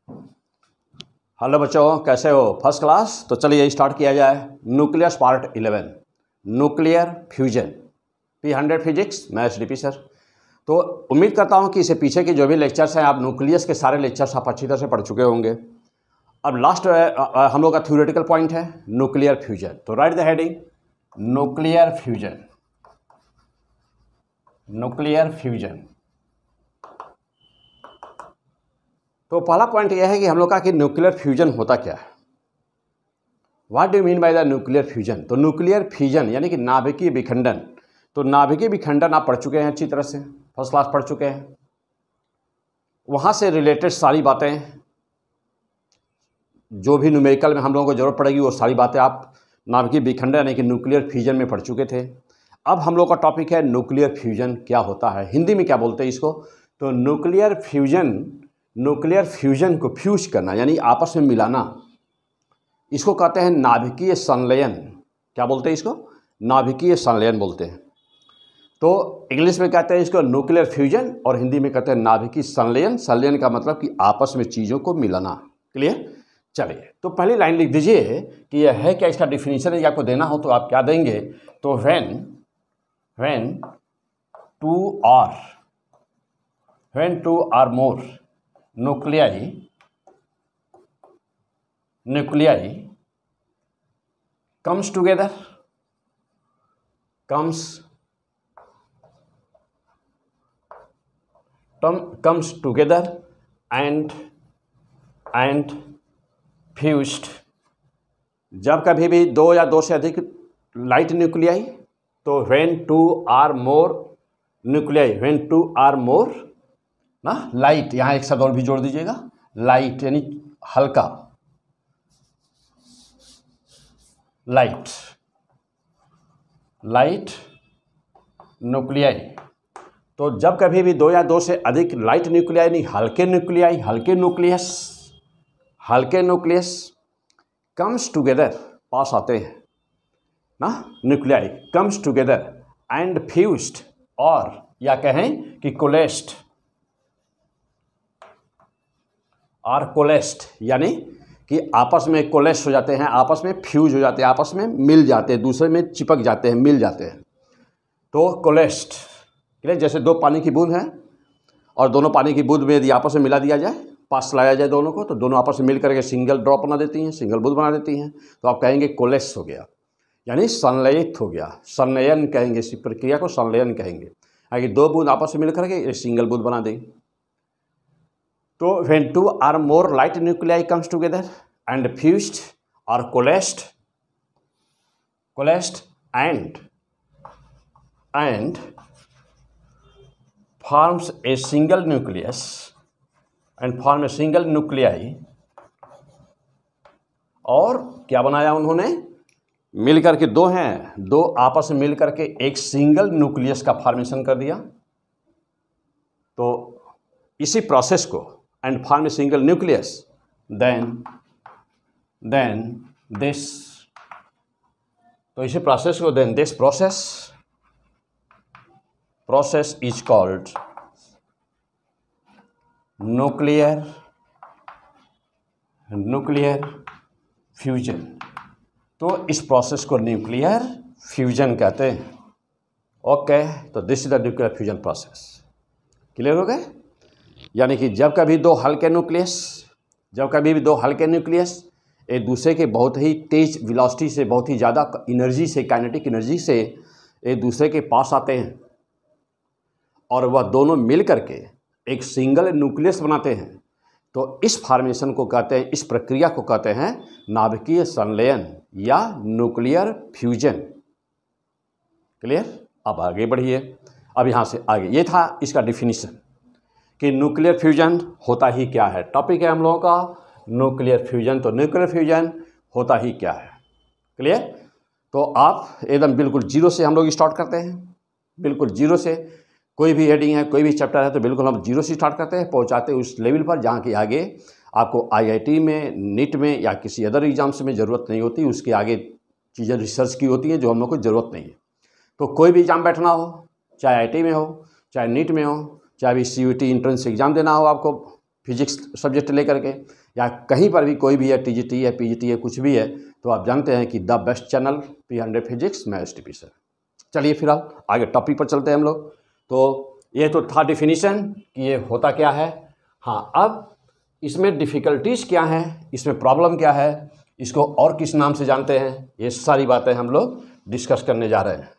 Hello बच्चों, कैसे हो? First class. तो चलिए स्टार्ट किया जाए। Nucleus part 11, nuclear fusion, P100 physics, मैं HDP सर। तो उम्मीद करता हूँ कि इससे पीछे के जो भी लेक्चर्स हैं, आप न्यूक्लियस के सारे लेक्चर्स आप अच्छी तरह से पढ़ चुके होंगे। अब लास्ट हम लोग का थ्योरेटिकल पॉइंट है न्यूक्लियर फ्यूजन। तो right the heading nuclear fusion. Nuclear fusion. तो पहला पॉइंट यह है कि हम लोग का कि न्यूक्लियर फ्यूजन होता क्या है। What do mean by the nuclear fusion? तो न्यूक्लियर फ्यूजन यानी कि नाभिकीय विखंडन। तो नाभिकीय विखंडन आप पढ़ चुके हैं अच्छी तरह से, फर्स्ट क्लास पढ़ चुके हैं। वहाँ से रिलेटेड सारी बातें जो भी न्यूमेरिकल में हम लोगों को जरूरत पड़ेगी वो सारी बातें आप नाभिकीय विखंडन यानी कि न्यूक्लियर फ्यूजन में पढ़ चुके थे। अब हम लोग का टॉपिक है न्यूक्लियर फ्यूजन क्या होता है, हिंदी में क्या बोलते हैं इसको। तो न्यूक्लियर फ्यूजन को फ्यूज करना यानी आपस में मिलाना, इसको कहते हैं नाभिकीय संलयन। क्या बोलते हैं इसको? नाभिकीय संलयन बोलते हैं। तो इंग्लिश में कहते हैं इसको न्यूक्लियर फ्यूजन और हिंदी में कहते हैं नाभिकीय संलयन। संलयन का मतलब कि आपस में चीज़ों को मिलाना। क्लियर? चलिए, तो पहली लाइन लिख दीजिए कि यह है क्या, इसका डिफिनीशन यदि आपको देना हो तो आप क्या देंगे। तो when two are more nuclei comes together and fused। जब कभी भी दो या दो से अधिक लाइट न्यूक्लियाई, तो when two are more nuclei, when two are more ना लाइट, यहाँ एक शब्द और भी जोड़ दीजिएगा, लाइट यानी हल्का, लाइट न्यूक्लियाई। तो जब कभी भी दो या दो से अधिक लाइट न्यूक्लियाई यानी हल्के न्यूक्लियस कम्स टुगेदर, पास आते हैं ना, nuclei comes together and fused, और या कहें कि कोलेस्ड यानी कि आपस में कोलेस्ट हो जाते हैं, आपस में फ्यूज हो जाते हैं, आपस में मिल जाते हैं, दूसरे में चिपक जाते हैं, मिल जाते हैं। तो कोलेस्ट, जैसे दो पानी की बूंद हैं और दोनों पानी की बूंद में यदि आपस में मिला दिया जाए, पास लाया जाए दोनों को, तो दोनों आपस में मिल करके सिंगल ड्रॉप बना देती हैं, सिंगल बूंद बना देती हैं। तो आप कहेंगे कोलेस्ट हो गया यानी संलयित हो गया, संलयन कहेंगे, इस प्रक्रिया को संलयन कहेंगे। आगे दो बूंद आपस में मिल करके एक सिंगल बूंद बना दें। तो when two or more light nuclei comes together and fused or coalesced and forms a single nucleus and form a single nuclei, और क्या बनाया उन्होंने? मिल करके दो हैं, दो आपस में मिल करके एक सिंगल न्यूक्लियस का फॉर्मेशन कर दिया। तो इसी प्रोसेस को and form a single nucleus, then this, तो इसी प्रोसेस को then this process is called nuclear fusion. तो इस प्रोसेस को न्यूक्लियर फ्यूजन कहते हैं। ओके, तो this is the nuclear fusion process. Clear हो गए? यानी कि जब कभी दो हल्के न्यूक्लियस एक दूसरे के बहुत ही तेज वेलोसिटी से, बहुत ही ज़्यादा एनर्जी से, काइनेटिक एनर्जी से एक दूसरे के पास आते हैं और वह दोनों मिल करके एक सिंगल न्यूक्लियस बनाते हैं, तो इस फॉर्मेशन को कहते हैं, इस प्रक्रिया को कहते हैं नाभिकीय संलयन या न्यूक्लियर फ्यूजन। क्लियर? अब आगे बढ़िए। अब यहाँ से आगे, ये था इसका डिफिनीशन कि न्यूक्लियर फ्यूजन होता ही क्या है। टॉपिक है हम लोगों का न्यूक्लियर फ्यूजन। तो न्यूक्लियर फ्यूजन होता ही क्या है। क्लियर? तो आप एकदम बिल्कुल जीरो से हम लोग स्टार्ट करते हैं, बिल्कुल जीरो से। कोई भी हेडिंग है, कोई भी चैप्टर है, तो बिल्कुल हम जीरो से स्टार्ट करते हैं, पहुंचाते हैं उस लेवल पर जहाँ के आगे आपको IIT में, नीट में या किसी अदर एग्जाम्स में ज़रूरत नहीं होती। उसके आगे चीज़ें रिसर्च की होती हैं जो हम लोग को ज़रूरत नहीं है। तो कोई भी एग्ज़ाम बैठना हो, चाहे IIT में हो, चाहे नीट में हो, चाहे भी CUET एंट्रेंस एग्ज़ाम देना हो आपको, फिजिक्स सब्जेक्ट लेकर के, या कहीं पर भी कोई भी है, टीजीटी है, पीजीटी है, कुछ भी है, तो आप जानते हैं कि the best channel P100 physics में STP सर। चलिए फिलहाल आगे टॉपिक पर चलते हैं हम लोग। तो ये तो था डिफिनीशन कि ये होता क्या है। हाँ, अब इसमें डिफ़िकल्टीज़ क्या हैं, इसमें प्रॉब्लम क्या है, इसको और किस नाम से जानते हैं, ये सारी बातें हम लोग डिस्कस करने जा रहे हैं।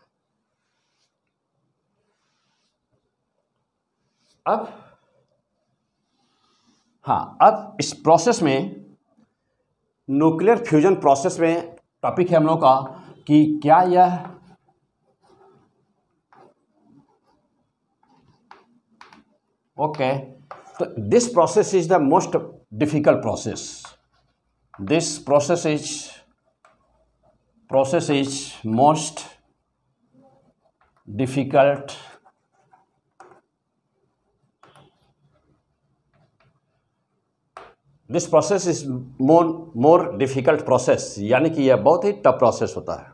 अब इस प्रोसेस में, न्यूक्लियर फ्यूजन प्रोसेस में टॉपिक है हम लोग का कि क्या यह ओके, तो this process is the most difficult process. This process is most difficult this process is more difficult process, यानी कि यह बहुत ही टफ प्रोसेस होता है।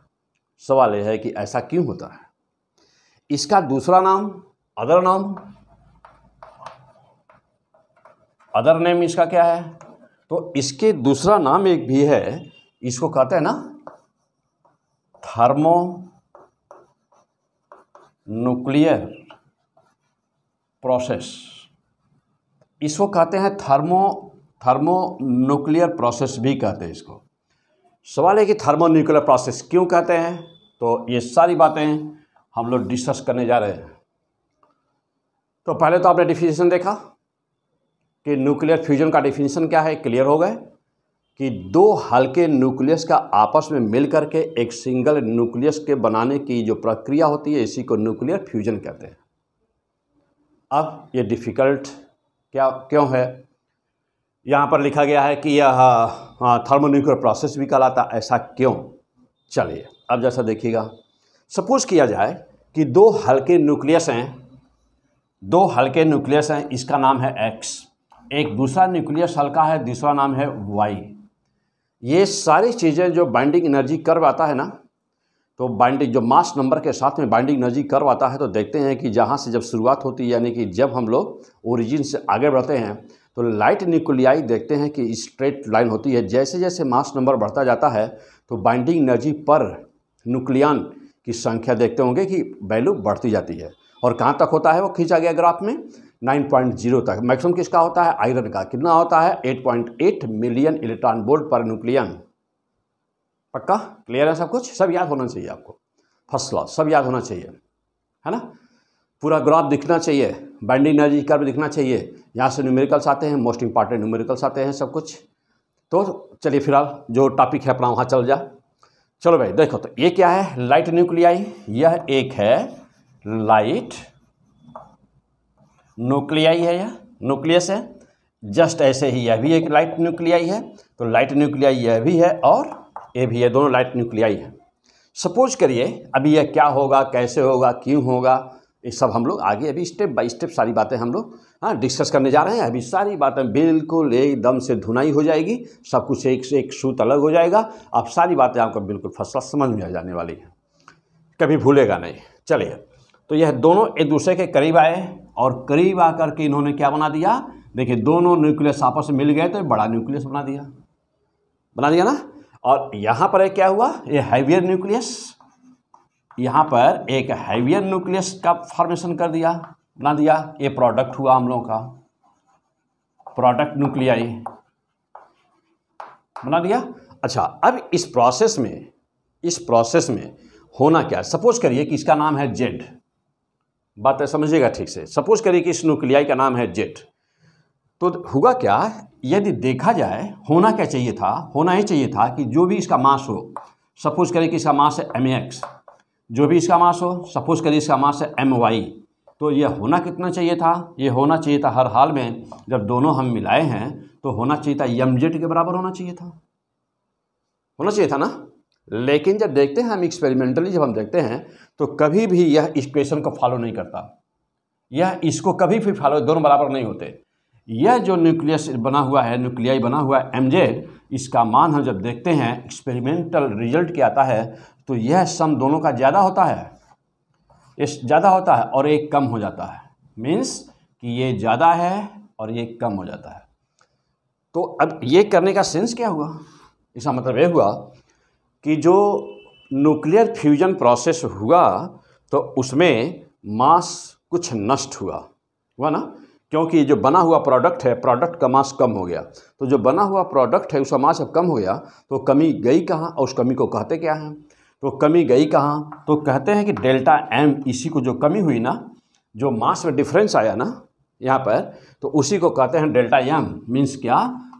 सवाल यह है कि ऐसा क्यों होता है। इसका दूसरा नाम, अदर नेम इसका क्या है, तो इसके दूसरा नाम एक भी है, इसको कहते हैं ना थर्मो न्यूक्लियर प्रोसेस। इसको कहते हैं थर्मो न्यूक्लियर प्रोसेस भी कहते हैं इसको। सवाल है कि थर्मो न्यूक्लियर प्रोसेस क्यों कहते हैं, तो ये सारी बातें हम लोग डिस्कस करने जा रहे हैं। तो पहले तो आपने डिफिनीशन देखा कि न्यूक्लियर फ्यूजन का डिफिनीशन क्या है, क्लियर हो गए कि दो हल्के न्यूक्लियस का आपस में मिल करके एक सिंगल न्यूक्लियस के बनाने की जो प्रक्रिया होती है, इसी को न्यूक्लियर फ्यूजन कहते हैं। अब ये डिफ़िकल्ट क्यों है, यहाँ पर लिखा गया है कि यह थर्मोन्यूक्लियर प्रोसेस भी कहलाता, ऐसा क्यों। चलिए अब जैसा देखिएगा, सपोज किया जाए कि दो हल्के न्यूक्लियस हैं, इसका नाम है X, एक दूसरा न्यूक्लियस हल्का है, दूसरा नाम है Y। ये सारी चीज़ें जो बाइंडिंग एनर्जी करवाता है ना, तो बाइंडिंग जो मास नंबर के साथ में बाइंडिंग एनर्जी करवाता है, तो देखते हैं कि जहाँ से जब शुरुआत होती है, यानी कि जब हम लोग ओरिजिन से आगे बढ़ते हैं, तो लाइट न्यूक्लियाई देखते हैं कि स्ट्रेट लाइन होती है। जैसे जैसे मास नंबर बढ़ता जाता है, तो बाइंडिंग एनर्जी पर न्यूक्लियन की संख्या देखते होंगे कि वैल्यू बढ़ती जाती है। और कहाँ तक होता है वो खींचा गया ग्राफ में, 9.0 तक। मैक्सिमम किसका होता है, आयरन का। कितना होता है, 8.8 million electron volt per nucleon. पक्का क्लियर है सब कुछ, सब याद होना चाहिए आपको, फर्स्ट क्लास, सब याद होना चाहिए, है ना। पूरा ग्राफ दिखना चाहिए, बाइंडिंग एनर्जी कर्व दिखना चाहिए। यहाँ से न्यूमेरिकल्स आते हैं, मोस्ट इंपॉर्टेंट न्यूमेरिकल्स आते हैं, सब कुछ। तो चलिए फिलहाल जो टॉपिक है अपना वहाँ चल जा। चलो भाई देखो, तो ये क्या है, लाइट न्यूक्लियाई। यह एक है लाइट न्यूक्लियाई है, यह न्यूक्लियस है। जस्ट ऐसे ही यह भी एक लाइट न्यूक्लियाई है। तो लाइट न्यूक्लियाई यह भी है और ये भी है, दोनों लाइट न्यूक्लियाई है। सपोज करिए अभी यह क्या होगा, कैसे होगा, क्यों होगा, ये सब हम लोग आगे अभी स्टेप बाय स्टेप सारी बातें हम लोग डिस्कस करने जा रहे हैं। अभी सारी बातें बिल्कुल एकदम से धुनाई हो जाएगी, सब कुछ एक से एक सूत अलग हो जाएगा। अब सारी बातें आपको बिल्कुल फर्स्ट क्लास समझ में आ जाने वाली है, कभी भूलेगा नहीं। चलिए, तो यह दोनों एक दूसरे के करीब आए और करीब आकर के इन्होंने क्या बना दिया, देखिए दोनों न्यूक्लियस आपस में मिल गए तो बड़ा न्यूक्लियस बना दिया ना। और यहाँ पर क्या हुआ, ये हैवियर न्यूक्लियस, यहाँ पर एक हैवियर न्यूक्लियस का फॉर्मेशन कर दिया, बना दिया। ये प्रोडक्ट हुआ हम लोगों का, प्रोडक्ट न्यूक्लियाई बना दिया। अच्छा, अब इस प्रोसेस में होना क्या है, सपोज करिए कि इसका नाम है जेड। बात समझिएगा ठीक से। सपोज करिए कि इस न्यूक्लियाई का नाम है जेड। तो हुआ क्या, यदि देखा जाए होना क्या चाहिए था, होना ही चाहिए था कि जो भी इसका मास हो, सपोज करिए कि इसका मास है mx, जो भी इसका मास हो, सपोज करिए इसका मास है my, तो यह होना कितना चाहिए था, ये होना चाहिए था हर हाल में जब दोनों हम मिलाए हैं तो होना चाहिए था mz के बराबर होना चाहिए था ना। लेकिन जब देखते हैं हम एक्सपेरिमेंटली, जब हम देखते हैं तो कभी भी यह इक्वेशन को फॉलो नहीं करता, यह इसको कभी भी फॉलो, दोनों बराबर नहीं होते। यह जो न्यूक्लियस बना हुआ है, न्यूक्लियाई बना हुआ है mz, इसका मान हम जब देखते हैं एक्सपेरिमेंटल रिजल्ट क्या आता है, तो यह सम दोनों का ज़्यादा होता है, इस ज़्यादा होता है और एक कम हो जाता है। मीन्स कि ये ज़्यादा है और ये कम हो जाता है। तो अब ये करने का सेंस क्या हुआ? इसका मतलब ये हुआ कि जो न्यूक्लियर फ्यूजन प्रोसेस हुआ तो उसमें मास कुछ नष्ट हुआ ना, क्योंकि जो बना हुआ प्रोडक्ट है, प्रोडक्ट का मास कम हो गया। तो जो बना हुआ प्रोडक्ट है उसका मास जब कम हो गया तो कमी गई कहाँ, और उस कमी को कहते क्या हैं? तो कमी गई कहाँ, तो कहते हैं कि डेल्टा एम, इसी को जो कमी हुई ना, जो मास में डिफरेंस आया ना यहाँ पर, तो उसी को कहते हैं डेल्टा एम। मीन्स क्या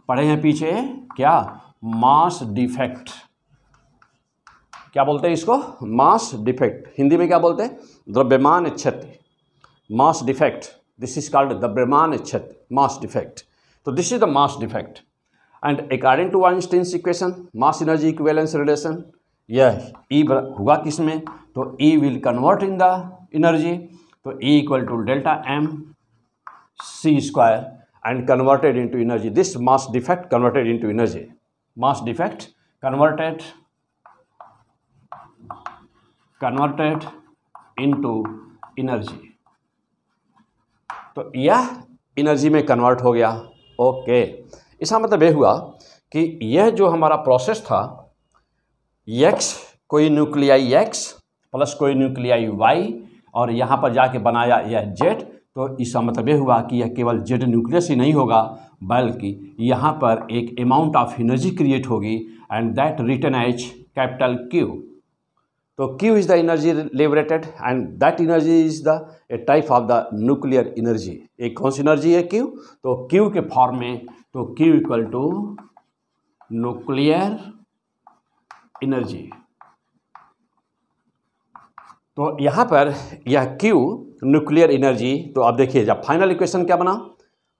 पढ़े हैं पीछे, क्या? Mass defect. क्या बोलते हैं इसको? Mass defect. हिंदी में क्या बोलते हैं? द्रव्यमान क्षति, mass defect. This is called द्रव्यमान क्षति, मास डिफेक्ट। तो this is the mass defect. And according to Einstein's equation, mass energy equivalence relation, यह ई हुआ किस में? तो E will convert in the energy, तो E equal to delta M C square and converted into energy. This mass defect converted into energy, mass defect converted into energy. तो यह energy में convert हो गया। ओके, इसका मतलब यह हुआ कि यह जो हमारा प्रोसेस था, एक्स, कोई न्यूक्लियाई एक्स प्लस कोई न्यूक्लियाई वाई, और यहाँ पर जाके बनाया यह जेड, तो इसका मतलब यह हुआ कि यह केवल जेड न्यूक्लियस ही नहीं होगा, बल्कि यहाँ पर एक अमाउंट ऑफ एनर्जी क्रिएट होगी, and that written as capital Q. तो Q is the energy liberated and that energy is the a type of the nuclear energy। एक कौन सी एनर्जी है Q? तो Q के फॉर्म में, तो Q equal to nuclear energy. तो यहाँ पर यह Q न्यूक्लियर एनर्जी, तो अब देखिए जब फाइनल इक्वेशन क्या बना?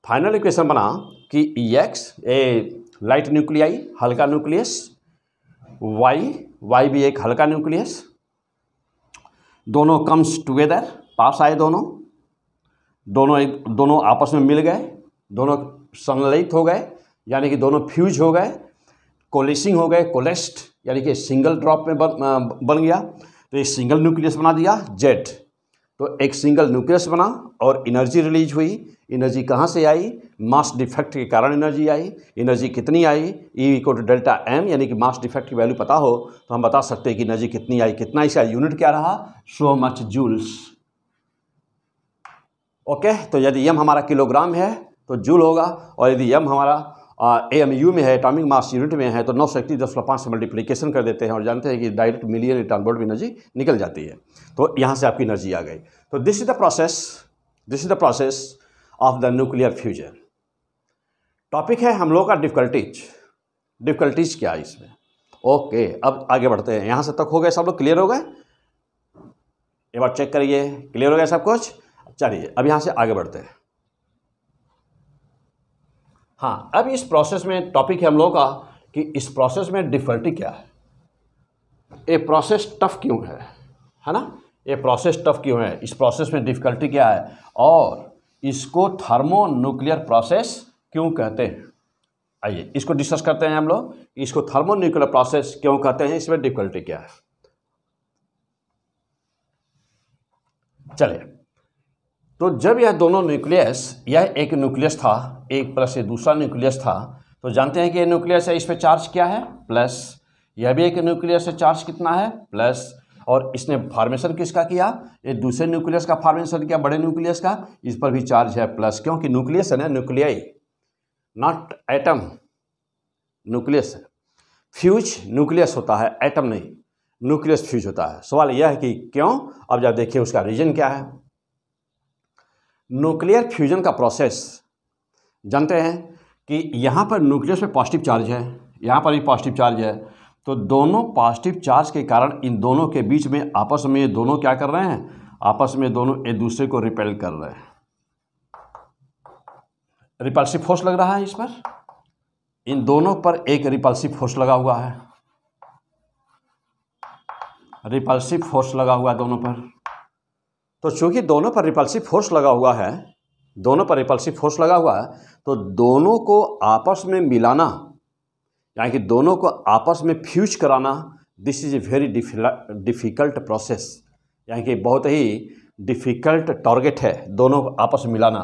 फाइनल इक्वेशन बना कि X ए लाइट न्यूक्लियाई, हल्का न्यूक्लियस, वाई भी एक हल्का न्यूक्लियस, दोनों कम्स टुगेदर, पास आए, दोनों आपस में मिल गए, दोनों संलयित हो गए, यानी कि दोनों फ्यूज हो गए, कोलेसिंग हो गए, कोलेस्ट, यानी कि सिंगल ड्रॉप में बन गया, तो एक सिंगल न्यूक्लियस बना दिया जेड। तो एक सिंगल न्यूक्लियस बना और एनर्जी रिलीज हुई। एनर्जी कहाँ से आई? मास डिफेक्ट के कारण एनर्जी आई। एनर्जी कितनी आई? E equal to delta M, यानी कि मास डिफेक्ट की वैल्यू पता हो तो हम बता सकते हैं कि एनर्जी कितनी आई। कितना, इसका यूनिट क्या रहा? So much joules. ओके, तो यदि एम हमारा किलोग्राम है तो जूल होगा, और यदि एम हमारा AMU में है, एटॉमिक मास यूनिट में है, तो 9 से मल्टीप्लिकेशन कर देते हैं और जानते हैं कि डायरेक्ट मिलियन इलेक्ट्रॉन वोल्ट में एनर्जी निकल जाती है। तो यहाँ से आपकी एनर्जी आ गई। तो this is the process of the nuclear fusion. Topic है हम लोग का डिफिकल्टीज क्या है इसमें। ओके, अब आगे बढ़ते हैं। यहाँ से तक हो गए सब लोग? क्लियर हो गए? एक बार चेक करिए, क्लियर हो गया सब कुछ? चलिए अब यहाँ से आगे बढ़ते हैं। हाँ, अब इस प्रोसेस में टॉपिक है हम लोगों का कि इस प्रोसेस में डिफिकल्टी क्या है, ये प्रोसेस टफ क्यों है ना? ये प्रोसेस टफ क्यों है, इस प्रोसेस में डिफिकल्टी क्या है, और इसको थर्मो न्यूक्लियर प्रोसेस क्यों कहते हैं। आइए इसको डिस्कस करते हैं हम लोग, इसको थर्मो न्यूक्लियर प्रोसेस क्यों कहते हैं, इसमें डिफिकल्टी क्या है। चलिए, तो जब यह दोनों न्यूक्लियस, यह एक न्यूक्लियस था, एक प्लस ये दूसरा न्यूक्लियस था, तो जानते हैं कि ये न्यूक्लियस है, इस पे चार्ज क्या है? प्लस। यह भी एक न्यूक्लियस है, चार्ज कितना है? प्लस। और इसने फॉर्मेशन किसका किया? ये दूसरे न्यूक्लियस का फॉर्मेशन किया, बड़े न्यूक्लियस का, इस पर भी चार्ज है प्लस, क्योंकि न्यूक्लियस है ना, न्यूक्लियाई, नॉट एटम, न्यूक्लियस है। फ्यूज न्यूक्लियस होता है, एटम नहीं, न्यूक्लियस फ्यूज होता है। सवाल यह है कि क्यों? अब जब देखिए उसका रीजन क्या है। न्यूक्लियर फ्यूजन का प्रोसेस जानते हैं कि यहाँ पर न्यूक्लियस में पॉजिटिव चार्ज है, यहाँ पर भी पॉजिटिव चार्ज है, तो दोनों पॉजिटिव चार्ज के कारण इन दोनों के बीच में आपस में ये दोनों क्या कर रहे हैं? आपस में दोनों एक दूसरे को रिपेल कर रहे हैं। रिपल्सिव फोर्स लग रहा है इस पर, इन दोनों पर एक रिपल्सिव फोर्स लगा हुआ है, रिपल्सिव फोर्स लगा हुआ है दोनों पर। तो चूंकि दोनों पर रिपल्सिव फोर्स लगा हुआ है, दोनों पर रिपल्सिव फोर्स लगा हुआ है, तो दोनों को आपस में मिलाना, यानी कि दोनों को आपस में फ्यूज कराना, this is a very difficult process, यानी कि बहुत ही डिफ़िकल्ट टारगेट है दोनों को आपस में मिलाना।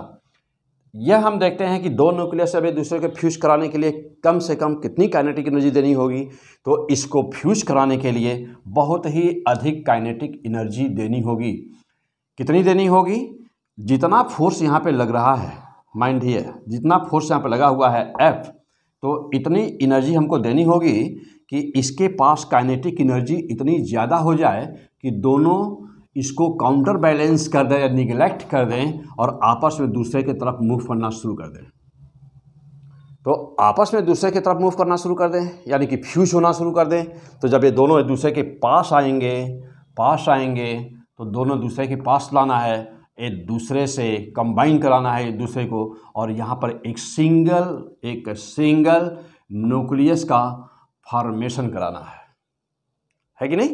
यह हम देखते हैं कि दो न्यूक्लियस अब एक दूसरे के फ्यूज कराने के लिए कम से कम कितनी काइनेटिक एनर्जी देनी होगी। तो इसको फ्यूज कराने के लिए बहुत ही अधिक काइनेटिक एनर्जी देनी होगी। कितनी देनी होगी? जितना फोर्स यहाँ पे लग रहा है, माइंड हियर, जितना फोर्स यहाँ पे लगा हुआ है F, तो इतनी एनर्जी हमको देनी होगी कि इसके पास काइनेटिक एनर्जी इतनी ज़्यादा हो जाए कि दोनों इसको काउंटर बैलेंस कर दें या निगलेक्ट कर दें और आपस में दूसरे की तरफ मूव करना शुरू कर दें। तो आपस में दूसरे की तरफ मूव करना शुरू कर दें यानी कि फ्यूज होना शुरू कर दें। तो जब ये दोनों एक दूसरे के पास आएंगे तो दोनों दूसरे के पास लाना है, एक दूसरे से कंबाइन कराना है एक दूसरे को, और यहाँ पर एक सिंगल न्यूक्लियस का फॉर्मेशन कराना है कि नहीं।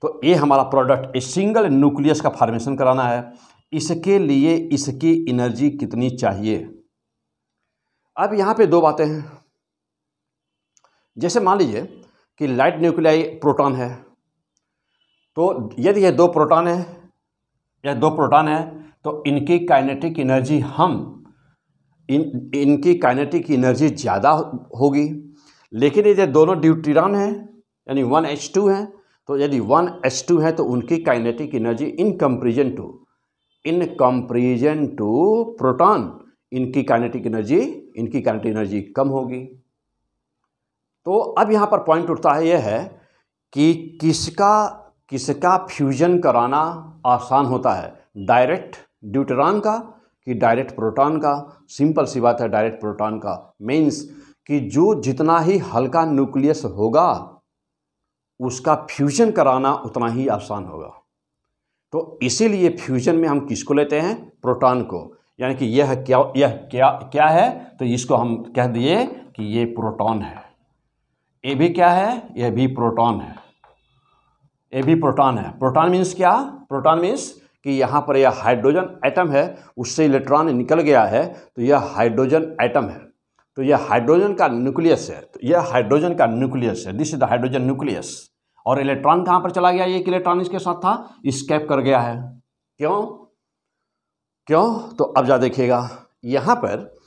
तो ये हमारा प्रोडक्ट एक सिंगल न्यूक्लियस का फॉर्मेशन कराना है। इसके लिए इसकी एनर्जी कितनी चाहिए? अब यहाँ पे दो बातें हैं। जैसे मान लीजिए कि लाइट न्यूक्लियाई प्रोटॉन है, तो यदि ये दो प्रोटॉन है तो इनकी काइनेटिक एनर्जी इनकी काइनेटिक एनर्जी ज़्यादा होगी। लेकिन ये दोनों ड्यूटेरॉन हैं यानी 1s2 हैं, तो यदि 1s2 है तो उनकी kinetic energy in comparison to proton इनकी काइनेटिक एनर्जी कम होगी। तो अब यहाँ पर पॉइंट उठता है, यह है कि किसका फ्यूजन कराना आसान होता है, डायरेक्ट ड्यूटेरॉन का कि डायरेक्ट प्रोटॉन का? सिंपल सी बात है, डायरेक्ट प्रोटॉन का। मीन्स कि जो जितना ही हल्का न्यूक्लियस होगा उसका फ्यूजन कराना उतना ही आसान होगा। तो इसीलिए फ्यूजन में हम किसको लेते हैं? प्रोटॉन को। यानी कि यह क्या है, तो इसको हम कह दिए कि ये प्रोटॉन है। ये भी क्या है? यह भी प्रोटॉन है। ये भी प्रोटॉन है। प्रोटॉन मीन्स क्या? प्रोटॉन मीन्स कि यहाँ पर यह हाइड्रोजन एटम है, उससे इलेक्ट्रॉन निकल गया है, तो यह हाइड्रोजन एटम है। तो यह हाइड्रोजन का न्यूक्लियस है। तो यह हाइड्रोजन का न्यूक्लियस है, this is the hydrogen nucleus. और इलेक्ट्रॉन कहाँ पर चला गया? एक इलेक्ट्रॉन इसके साथ था, एस्केप कर गया है। क्यों? तो अब जा देखिएगा, यहाँ पर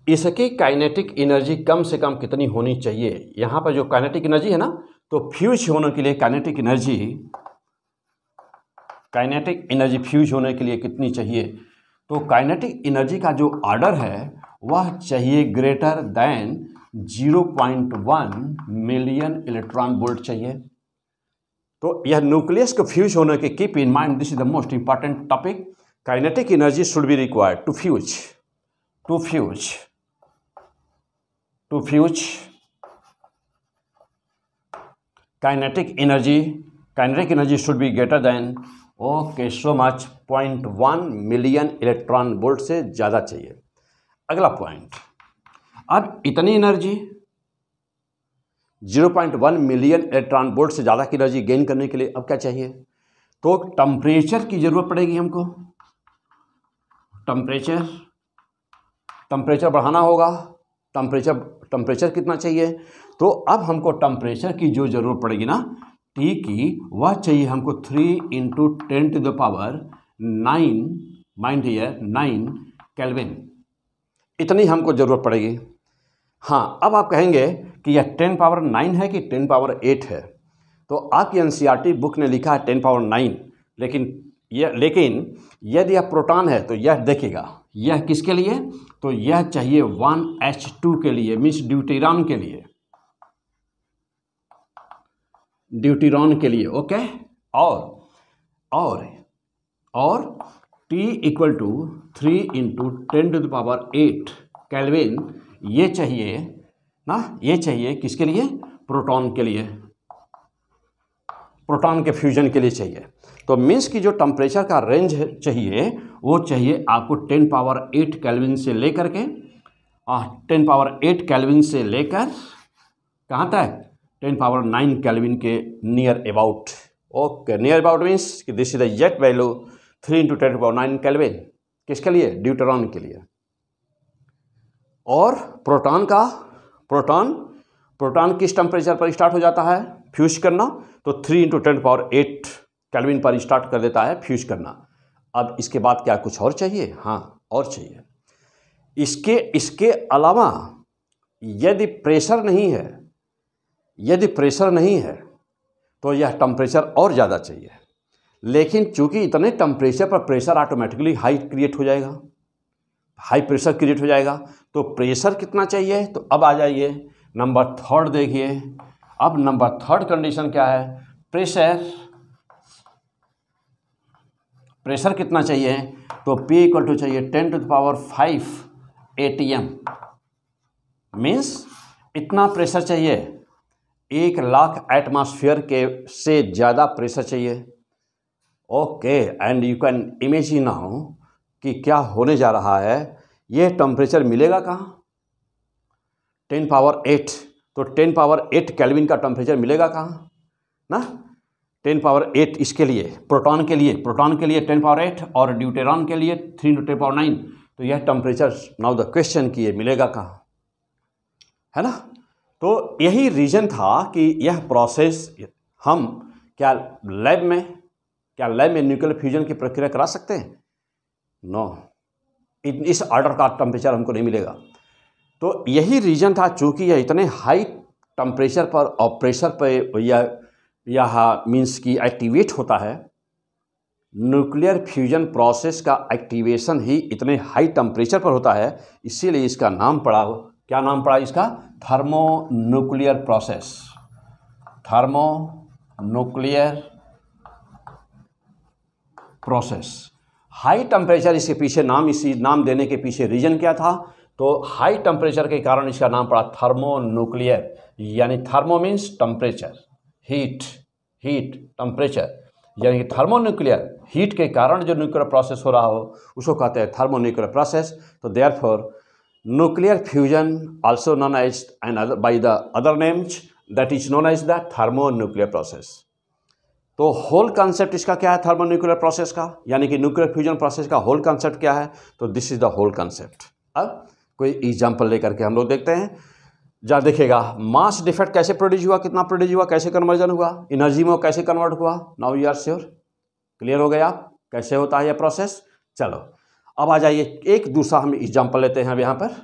इसकी काइनेटिक एनर्जी कम से कम कितनी होनी चाहिए? यहाँ पर जो काइनेटिक एनर्जी है ना, तो फ्यूज होने के लिए काइनेटिक एनर्जी फ्यूज होने के लिए कितनी चाहिए? तो काइनेटिक एनर्जी का जो ऑर्डर है वह चाहिए greater than 0.1 million electron volt चाहिए। तो यह न्यूक्लियस को फ्यूज होने के, keep in mind this is the most important topic, kinetic energy should be required to fuse kinetic energy should be greater than so much 0.1 million electron volt से ज़्यादा चाहिए। अगला पॉइंट, अब इतनी एनर्जी 0.1 मिलियन इलेक्ट्रॉन वोल्ट से ज़्यादा की energy gain करने के लिए अब क्या चाहिए? तो टेम्परेचर की ज़रूरत पड़ेगी हमको। टेम्परेचर बढ़ाना होगा। टेम्परेचर कितना चाहिए? तो अब हमको टेम्परेचर की जो ज़रूरत पड़ेगी ना, T की, वह चाहिए हमको 3 × 10⁹, माइंड हियर 9 केल्विन। इतनी हमको ज़रूरत पड़ेगी। हाँ, अब आप कहेंगे कि यह 10⁹ है कि 10⁸ है। तो आपकी NCERT बुक ने लिखा है 10⁹, लेकिन यदि यह प्रोटॉन है तो यह देखिएगा, यह किसके लिए? तो यह चाहिए 1s2 के लिए, मीन्स ड्यूटेरॉन के लिए, ओके। और T = 3 × 10⁸ केल्विन, ये चाहिए ना, ये चाहिए किसके लिए? प्रोटॉन के लिए, प्रोटॉन के फ्यूजन के लिए चाहिए। तो मीन्स की जो टेम्परेचर का रेंज चाहिए वो चाहिए आपको 10⁸ केल्विन से लेकर के 10⁸ केल्विन से लेकर कहाँ तक? 10⁹ केल्विन के near about. Okay, near about means कि this is the exact value 3 × 10⁹ kelvin. किसके लिए? ड्यूटेरॉन के लिए। और प्रोटॉन किस टेम्परेचर पर स्टार्ट हो जाता है फ्यूज करना? तो 3 × 10⁸ केल्विन पर स्टार्ट कर देता है फ्यूज करना। अब इसके बाद क्या कुछ और चाहिए? हाँ, और चाहिए। इसके इसके अलावा यदि प्रेशर नहीं है तो यह टेम्परेचर और ज़्यादा चाहिए, लेकिन चूंकि इतने टेम्परेचर पर प्रेशर ऑटोमेटिकली हाई क्रिएट हो जाएगा, हाई प्रेशर क्रिएट हो जाएगा। तो प्रेशर कितना चाहिए? तो अब आ जाइए नंबर थर्ड देखिए। अब नंबर थर्ड कंडीशन क्या है? प्रेशर कितना चाहिए? तो P इक्वल टू चाहिए 10⁵ ATM, मीन्स इतना प्रेशर चाहिए, 1,00,000 एटमॉस्फेयर के से ज़्यादा प्रेशर चाहिए। Okay, and you can imagine now कि क्या होने जा रहा है। ये टेम्परेचर मिलेगा कहाँ? 10⁸ तो 10⁸ केल्विन का टेम्परेचर मिलेगा कहाँ ना? 10⁸ इसके लिए प्रोटॉन के लिए 10⁸ और ड्यूटेरॉन के लिए 3×10⁹। तो यह टेम्परेचर नाउ द क्वेश्चन कि ये मिलेगा कहाँ, है ना? तो यही रीजन था कि यह प्रोसेस हम क्या लैब में न्यूक्लियर फ्यूजन की प्रक्रिया करा सकते हैं? नो, इस ऑर्डर का टेम्परेचर हमको नहीं मिलेगा। तो यही रीजन था, चूंकि यह इतने हाई टेम्परेचर पर और प्रेशर पर यह मीन्स की एक्टिवेट होता है। न्यूक्लियर फ्यूजन प्रोसेस का एक्टिवेशन ही इतने हाई टेम्परेचर पर होता है, इसीलिए इसका नाम पड़ा, क्या नाम पड़ा इसका? Thermonuclear process. Thermonuclear process. High temperature इसके पीछे नाम, इसी नाम देने के पीछे रीजन क्या था? तो हाई टेम्परेचर के कारण इसका नाम पड़ा थर्मोन्यूक्लियर, यानी thermo means temperature, heat temperature, यानी कि थर्मोन्यूक्लियर हीट के कारण जो न्यूक्लियर प्रोसेस हो रहा हो उसको कहते हैं थर्मोन्यूक्लियर प्रोसेस। तो therefore nuclear fusion also known as and by the other names that is known as the thermonuclear process. तो होल कंसेप्ट इसका क्या है थर्मोन्यूक्लियर प्रोसेस का, यानी कि न्यूक्लियर फ्यूजन प्रोसेस का होल कंसेप्ट क्या है? तो this is the whole concept. अब कोई एग्जाम्पल लेकर के हम लोग देखते हैं। जहाँ देखिएगा मास डिफेक्ट कैसे प्रोड्यूस हुआ, कितना प्रोड्यूस हुआ, कैसे कन्वर्जन हुआ, एनर्जी में कैसे कन्वर्ट हुआ। Now you are sure, clear हो गया आप कैसे होता है यह प्रोसेस। चलो अब आ जाइए, एक दूसरा हम एग्जाम्पल लेते हैं अब यहाँ पर।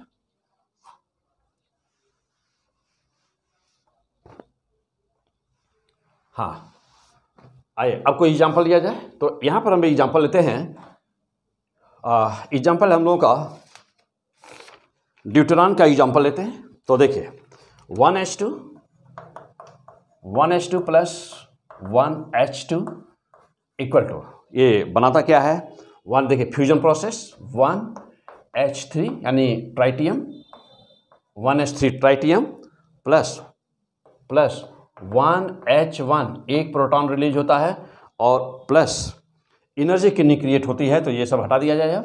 हाँ आइए अब कोई एग्जाम्पल लिया जाए। तो यहाँ पर हम एग्जाम्पल लेते हैं। एग्जाम्पल हम लोगों का ड्यूटेरॉन का एग्जाम्पल लेते हैं। तो देखिए 1H2 plus 1H2 equal to, ये बनाता क्या है? वन, देखिए फ्यूजन प्रोसेस 1H3 यानी tritium, 1H3 tritium plus 1H1 एक प्रोटॉन रिलीज होता है और प्लस एनर्जी कितनी क्रिएट होती है? तो ये सब हटा दिया जाएगा।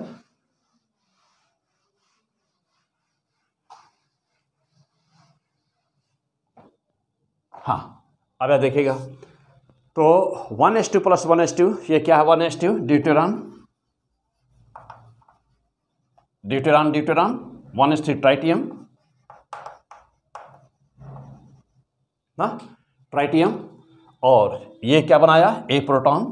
हाँ अब यह देखिएगा, तो 1H2 प्लस 1H2 ये क्या है? 1H2 ड्यूटेरॉन 1H3 ट्राइटियम ना, ट्राइटियम, और ये क्या बनाया? एक प्रोटॉन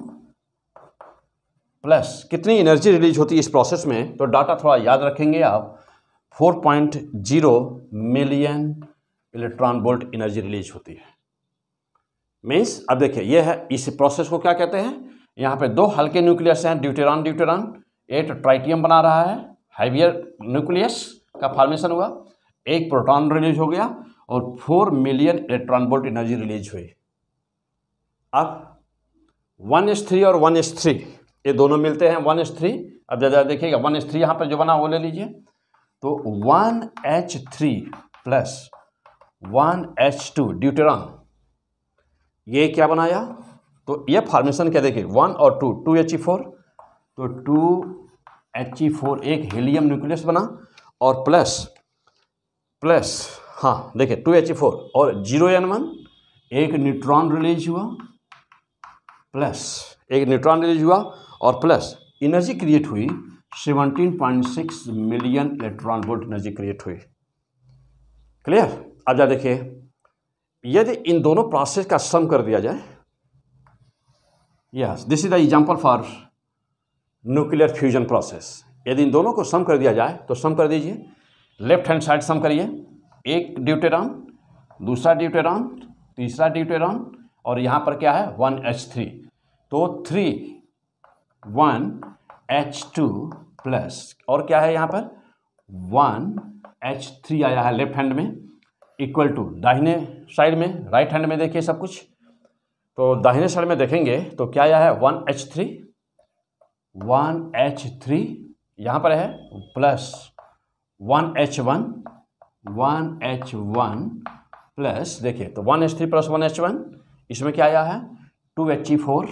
प्लस कितनी एनर्जी रिलीज होती है इस प्रोसेस में? तो डाटा थोड़ा याद रखेंगे आप, 4.0 million electron volt energy release होती है। मीन्स अब देखिए ये है, इस प्रोसेस को क्या कहते हैं? यहाँ पे दो हल्के न्यूक्लियस हैं, ड्यूटेरॉन, एक ट्राइटियम बना रहा है, हैवियर न्यूक्लियस का फॉर्मेशन हुआ, एक प्रोटॉन रिलीज हो गया और 4 million electron volt energy release हुई। अब 1H3 और 1H3 ये दोनों मिलते हैं 1H3। अब ज़्यादा देखिएगा 1H3 यहाँ पर जो बना वो ले लीजिए। तो 1H3 प्लस 1H2 ड्यूटेरॉन, ये क्या बनाया? तो ये फॉर्मेशन क्या देखिए 1 और 2, 2He4, तो 2He4 एक हीलियम न्यूक्लियस बना और प्लस हाँ देखिए 2He4 और 0N1 एक न्यूट्रॉन रिलीज हुआ, प्लस एक न्यूट्रॉन रिलीज हुआ और प्लस एनर्जी क्रिएट हुई 17.6 million electron volt energy create हुई। क्लियर? अब जा देखिए, यदि इन दोनों प्रोसेस का सम कर दिया जाए, yes this is the example for nuclear fusion process. यदि इन दोनों को सम कर दिया जाए तो सम कर दीजिए, लेफ्ट हैंड साइड सम करिए, एक ड्यूटेरॉन, दूसरा ड्यूटेरॉन, तीसरा ड्यूटेरॉन, और यहाँ पर क्या है 1H3, तो 3 1H2 प्लस, और क्या है यहाँ पर 1H3 आया है लेफ्ट हैंड में, इक्वल टू दाहिने साइड में, राइट हैंड में देखिए सब कुछ, तो दाहिने साइड में देखेंगे तो क्या आया है 1H3 यहाँ पर है प्लस 1H1 प्लस, देखिए तो 1H3 प्लस 1H1, इसमें क्या आया है 2He4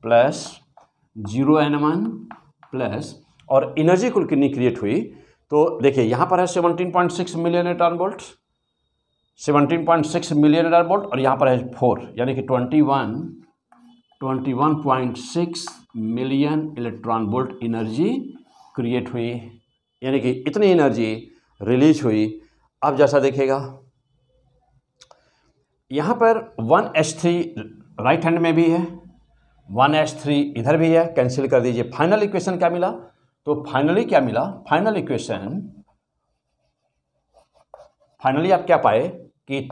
प्लस 0N1 प्लस, और एनर्जी कुल कितनी क्रिएट हुई, तो देखिए यहाँ पर है 17.6 million electron volt, 17.6 million electron volt, और यहाँ पर है 4, यानी कि 21.6 million electron volt energy create हुई, यानी कि इतनी एनर्जी रिलीज हुई। अब जैसा देखिएगा यहाँ पर 1H3 राइट हैंड में भी है, 1H3 इधर भी है, कैंसिल कर दीजिए। फाइनल इक्वेशन क्या मिला, तो फाइनली क्या मिला, फाइनल इक्वेशन, फाइनली आप क्या पाए कि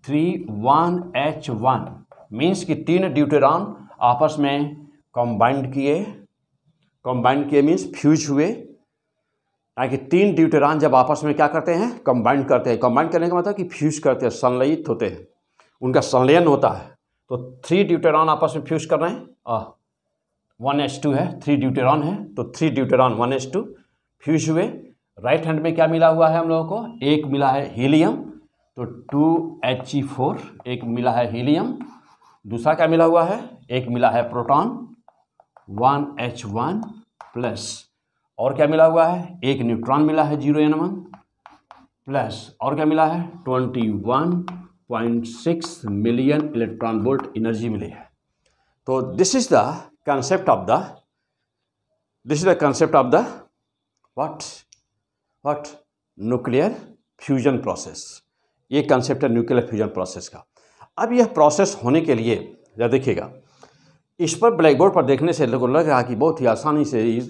1H1 मीन्स कि 3 ड्यूटेरॉन आपस में कंबाइंड किए मीन्स फ्यूज हुए, ताकि 3 ड्यूटेरॉन जब आपस में क्या करते हैं, कंबाइंड करते हैं। कंबाइंड करने का मतलब कि फ्यूज करते हैं, संलयित होते हैं, उनका संलयन होता है। तो 3 ड्यूटेरॉन आपस में फ्यूज कर रहे हैं, 1H2 है, 3 ड्यूटेरॉन है, तो 3 ड्यूटेरॉन 1H2 फ्यूज हुए। राइट हैंड में क्या मिला हुआ है हम लोगों को, एक मिला है हीलियम, तो 2He4 एक मिला है हीलियम, दूसरा क्या मिला हुआ है, एक मिला है प्रोटॉन 1H1 प्लस, और क्या मिला हुआ है, एक न्यूट्रॉन मिला है 0N1 प्लस, और क्या मिला है 21.6 मिलियन इलेक्ट्रॉन वोल्ट एनर्जी मिली है। तो this is the concept of the what nuclear fusion process. ये कंसेप्ट है न्यूक्लियर फ्यूजन प्रोसेस का। अब यह प्रोसेस होने के लिए या देखिएगा, इस पर ब्लैक बोर्ड पर देखने से लोगों को लग रहा कि बहुत ही आसानी से ये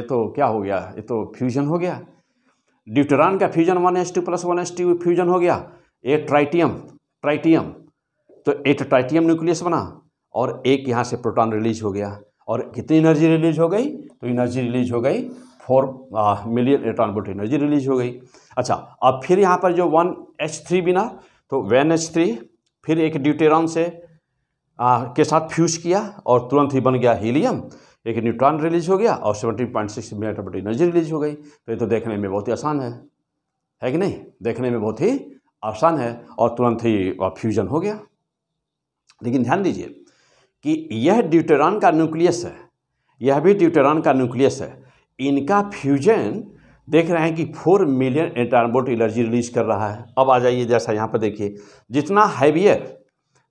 तो क्या हो गया, ये तो फ्यूजन हो गया, ड्यूटेरॉन का fusion 1H2 plus 1H2 fusion हो गया, ये ट्राइटियम, तो एक ट्राइटियम न्यूक्लियस बना और एक यहाँ से प्रोटॉन रिलीज हो गया, और कितनी एनर्जी रिलीज हो गई, तो एनर्जी रिलीज हो गई 4 million electron volt energy release हो गई। अच्छा, अब फिर यहाँ पर जो 1H3 बिना, तो 1H3 फिर एक ड्यूटेरॉन से के साथ फ्यूज किया और तुरंत ही बन गया हीलियम, एक न्यूट्रॉन रिलीज हो गया और 17.6 मिलियन वोल्ट एनर्जी रिलीज हो गई। तो ये तो देखने में बहुत ही आसान है कि नहीं, देखने में बहुत ही आसान है, और तुरंत ही फ्यूजन हो गया। लेकिन ध्यान दीजिए कि यह ड्यूटेरॉन का न्यूक्लियस है, यह भी ड्यूटेरॉन का न्यूक्लियस है, इनका फ्यूजन देख रहे हैं कि 4 million electron volt energy release कर रहा है। अब आ जाइए, जैसा यहाँ पर देखिए,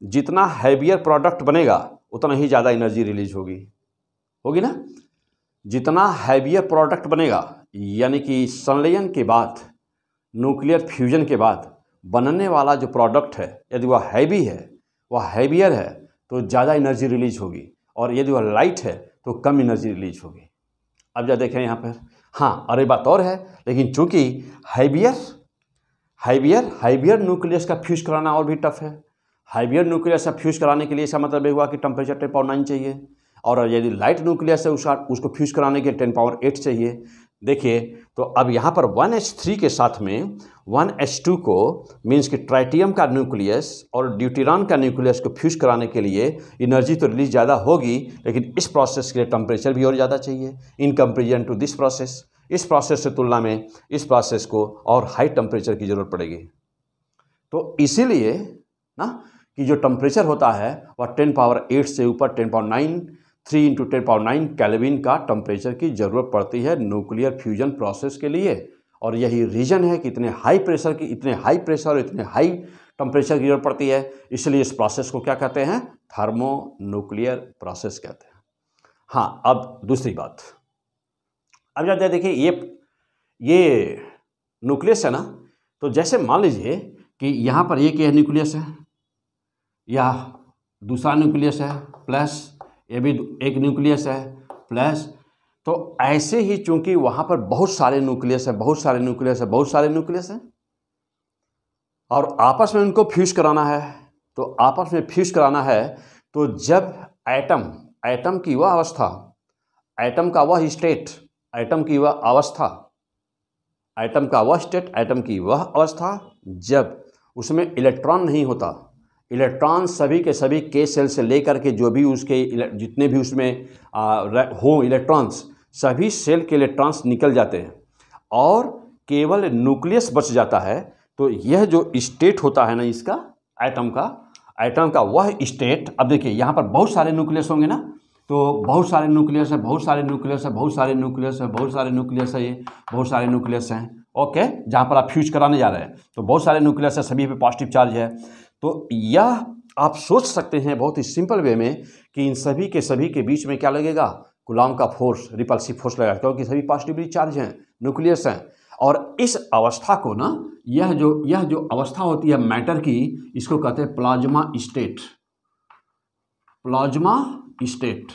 जितना हैवियर प्रोडक्ट बनेगा उतना ही ज़्यादा एनर्जी रिलीज होगी ना। जितना हैवियर प्रोडक्ट बनेगा, यानी कि संलयन के बाद, न्यूक्लियर फ्यूजन के बाद बनने वाला जो प्रोडक्ट है, यदि वह हैवी है, वह हैवियर है, तो ज़्यादा एनर्जी रिलीज होगी, और यदि वह लाइट है तो कम एनर्जी रिलीज होगी। अब जब देखें यहाँ पर, हाँ, और एक बात और है, लेकिन चूंकि हैवियर न्यूक्लियस का फ्यूज कराना और भी टफ है। हैवियर न्यूक्लियस का फ्यूज कराने के लिए इसका मतलब ये हुआ कि टेम्परेचर 10⁻9 चाहिए, और यदि लाइट न्यूक्लियस है उसको फ्यूज कराने के लिए 10⁸ चाहिए। देखिए, तो अब यहाँ पर 1H3 के साथ में 1H2 को मीन्स कि ट्राइटियम का न्यूक्लियस और ड्यूटेरॉन का न्यूक्लियस को फ्यूज कराने के लिए एनर्जी तो रिलीज ज़्यादा होगी, लेकिन इस प्रोसेस के लिए टेम्परेचर भी और ज़्यादा चाहिए in comparison to this process. इस प्रोसेस से तुलना में इस प्रोसेस को और हाई टेम्परेचर की ज़रूरत पड़ेगी। तो इसीलिए ना कि जो टेम्परेचर होता है वह 10⁸ से ऊपर 10⁹ 3 × 10⁹ केल्विन का टेम्परेचर की ज़रूरत पड़ती है न्यूक्लियर फ्यूजन प्रोसेस के लिए। और यही रीज़न है कि इतने हाई प्रेशर और इतने हाई टेम्परेचर की ज़रूरत पड़ती है। इसलिए इस प्रोसेस को क्या कहते हैं, थर्मो न्यूक्लियर प्रोसेस कहते हैं। हाँ, अब दूसरी बात, अब जब देखिए ये न्यूक्लियस है ना, तो जैसे मान लीजिए कि यहाँ पर एक यह न्यूक्लियस है, या दूसरा न्यूक्लियस है, प्लस ये भी एक न्यूक्लियस है प्लस। तो ऐसे ही चूंकि वहाँ पर बहुत सारे न्यूक्लियस है, बहुत सारे न्यूक्लियस है, बहुत सारे न्यूक्लियस हैं और आपस में उनको फ्यूज कराना है। तो आपस में फ्यूज कराना है तो जब एटम की वह अवस्था, एटम का वह स्टेट, एटम की वह अवस्था, एटम का वह स्टेट, एटम की वह अवस्था जब उसमें इलेक्ट्रॉन नहीं होता, इलेक्ट्रॉन सभी के सभी के सेल से लेकर के जो भी उसके जितने भी उसमें हो इलेक्ट्रॉन्स, सभी सेल के इलेक्ट्रॉन्स निकल जाते हैं और केवल न्यूक्लियस बच जाता है। तो यह जो स्टेट होता है ना इसका, एटम का वह स्टेट, अब देखिए यहाँ पर बहुत सारे न्यूक्लियस होंगे ना, तो बहुत सारे न्यूक्लियस है, बहुत सारे न्यूक्लियस है, बहुत सारे न्यूक्लियस है, बहुत सारे न्यूक्लियस है, ये बहुत सारे न्यूक्लियस हैं, ओके, जहाँ पर आप फ्यूज कराने जा रहे हैं तो बहुत सारे न्यूक्लियस है, सभी पे पॉजिटिव चार्ज है। तो यह आप सोच सकते हैं बहुत ही सिंपल वे में कि इन सभी के सभी के बीच में क्या लगेगा, कूलॉम का फोर्स, रिपल्सिव फोर्स लगेगा, क्योंकि सभी पॉजिटिवली चार्ज हैं, न्यूक्लियस हैं। और इस अवस्था को ना, यह जो अवस्था होती है मैटर की, इसको कहते हैं प्लाज्मा स्टेट, प्लाज्मा स्टेट।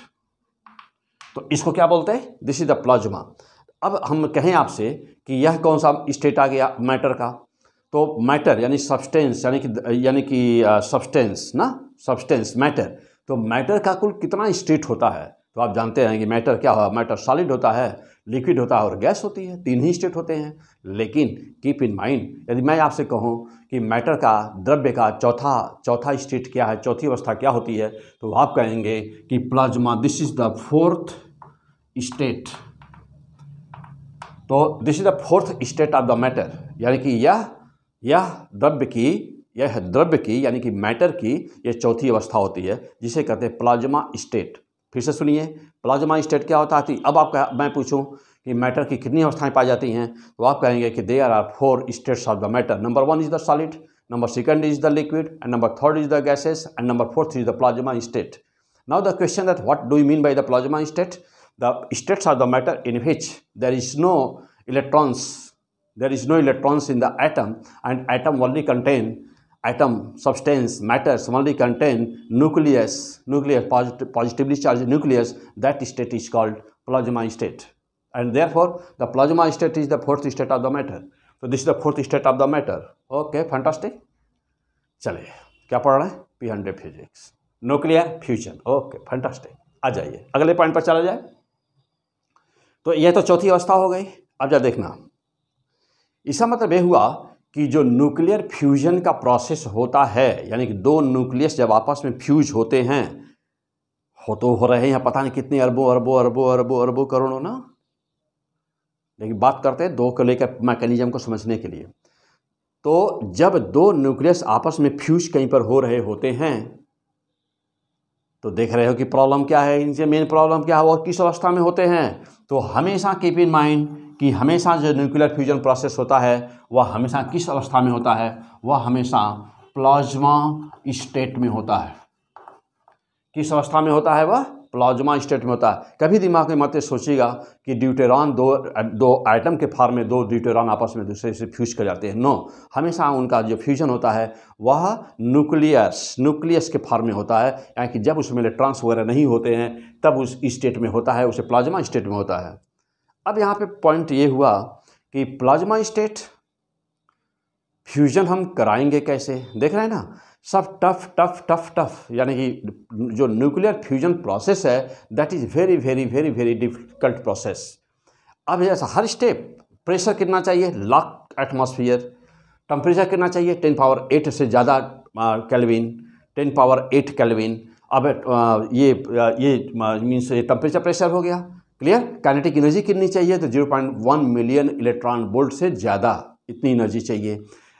तो इसको क्या बोलते हैं, दिस इज द प्लाज्मा। अब हम कहें आपसे कि यह कौन सा स्टेट आ गया मैटर का, तो मैटर यानी सब्सटेंस, यानी कि सब्सटेंस ना, सब्सटेंस मैटर। तो मैटर का कुल कितना स्टेट होता है, तो आप जानते हैं कि मैटर क्या है, मैटर सॉलिड होता है, लिक्विड होता है और गैस होती है, तीन ही स्टेट होते हैं। लेकिन कीप इन माइंड, यदि मैं आपसे कहूँ कि मैटर का, द्रव्य का चौथा स्टेट क्या है, चौथी अवस्था क्या होती है, तो आप कहेंगे कि plasma, this is the fourth state. तो this is the fourth state of the matter, यानी कि यह द्रव्य की यानी कि मैटर की यह चौथी अवस्था होती है, जिसे कहते हैं प्लाज्मा स्टेट। फिर से सुनिए, प्लाज्मा स्टेट क्या होता है। अब मैं पूछूं कि मैटर की कितनी अवस्थाएं पाई जाती हैं, तो आप कहेंगे कि there are 4 states of the matter. Number 1 is the solid, number 2 is the liquid, and number 3 is the gases, and number 4 is the plasma state. Now the question that what do you mean by the plasma state? The states of the matter in which there is no electrons in the atom, and atom only contain, atom substance matters only contain nucleus positively charged nucleus. That state is called plasma state, and therefore the plasma state is the fourth state of the matter. So this is the fourth state of the matter. Okay, fantastic. चलिए, क्या पढ़ रहे हैं, P100 physics, nuclear fusion. Okay, fantastic. आ जाइए अगले point पर चला जाए। तो यह तो चौथी अवस्था हो गई। अब जा देखना, इसका मतलब यह हुआ कि जो न्यूक्लियर फ्यूजन का प्रोसेस होता है, यानी कि दो न्यूक्लियस जब आपस में फ्यूज होते हैं, हो रहे हैं पता नहीं कितने अरबों करोड़ों ना, लेकिन बात करते हैं दो को लेकर मैकेनिज्म को समझने के लिए। तो जब दो न्यूक्लियस आपस में फ्यूज कहीं पर हो रहे होते हैं, तो देख रहे हो कि प्रॉब्लम क्या है, इनसे मेन प्रॉब्लम क्या है और किस अवस्था में होते हैं। तो हमेशा कीप इन माइंड कि हमेशा जो न्यूक्लियर फ्यूजन प्रोसेस होता है वह हमेशा किस अवस्था में होता है, वह हमेशा प्लाज्मा स्टेट में होता है। किस अवस्था में होता है, वह प्लाज्मा स्टेट में होता है। कभी दिमाग में मत सोचिएगा कि ड्यूटेरॉन दो आइटम के फॉर्म में दो ड्यूटेरॉन आपस में दूसरे से फ्यूज कर जाते हैं। नो, हमेशा उनका जो फ्यूजन होता है वह न्यूक्लियस के फॉर्म में होता है, यानी कि जब उसमें इलेक्ट्रॉन्स वगैरह नहीं होते हैं तब उस स्टेट में होता है, उसे प्लाज्मा स्टेट में होता है। अब यहाँ पे पॉइंट ये हुआ कि प्लाज्मा स्टेट फ्यूजन हम कराएंगे कैसे, देख रहे हैं ना, सब टफ, यानी कि जो न्यूक्लियर फ्यूजन प्रोसेस है that is very difficult process. अब ऐसा हर स्टेप, प्रेशर कितना चाहिए, लाख एटमॉस्फेयर, टेम्परेचर कितना चाहिए 10 पावर 8 से ज़्यादा केल्विन, 10 पावर 8 केल्विन। अब ये मीन्स टेम्परेचर प्रेशर हो गया, क्लियर। काइनेटिक एनर्जी कितनी चाहिए, तो 0.1 मिलियन इलेक्ट्रॉन वोल्ट से ज़्यादा, इतनी एनर्जी चाहिए।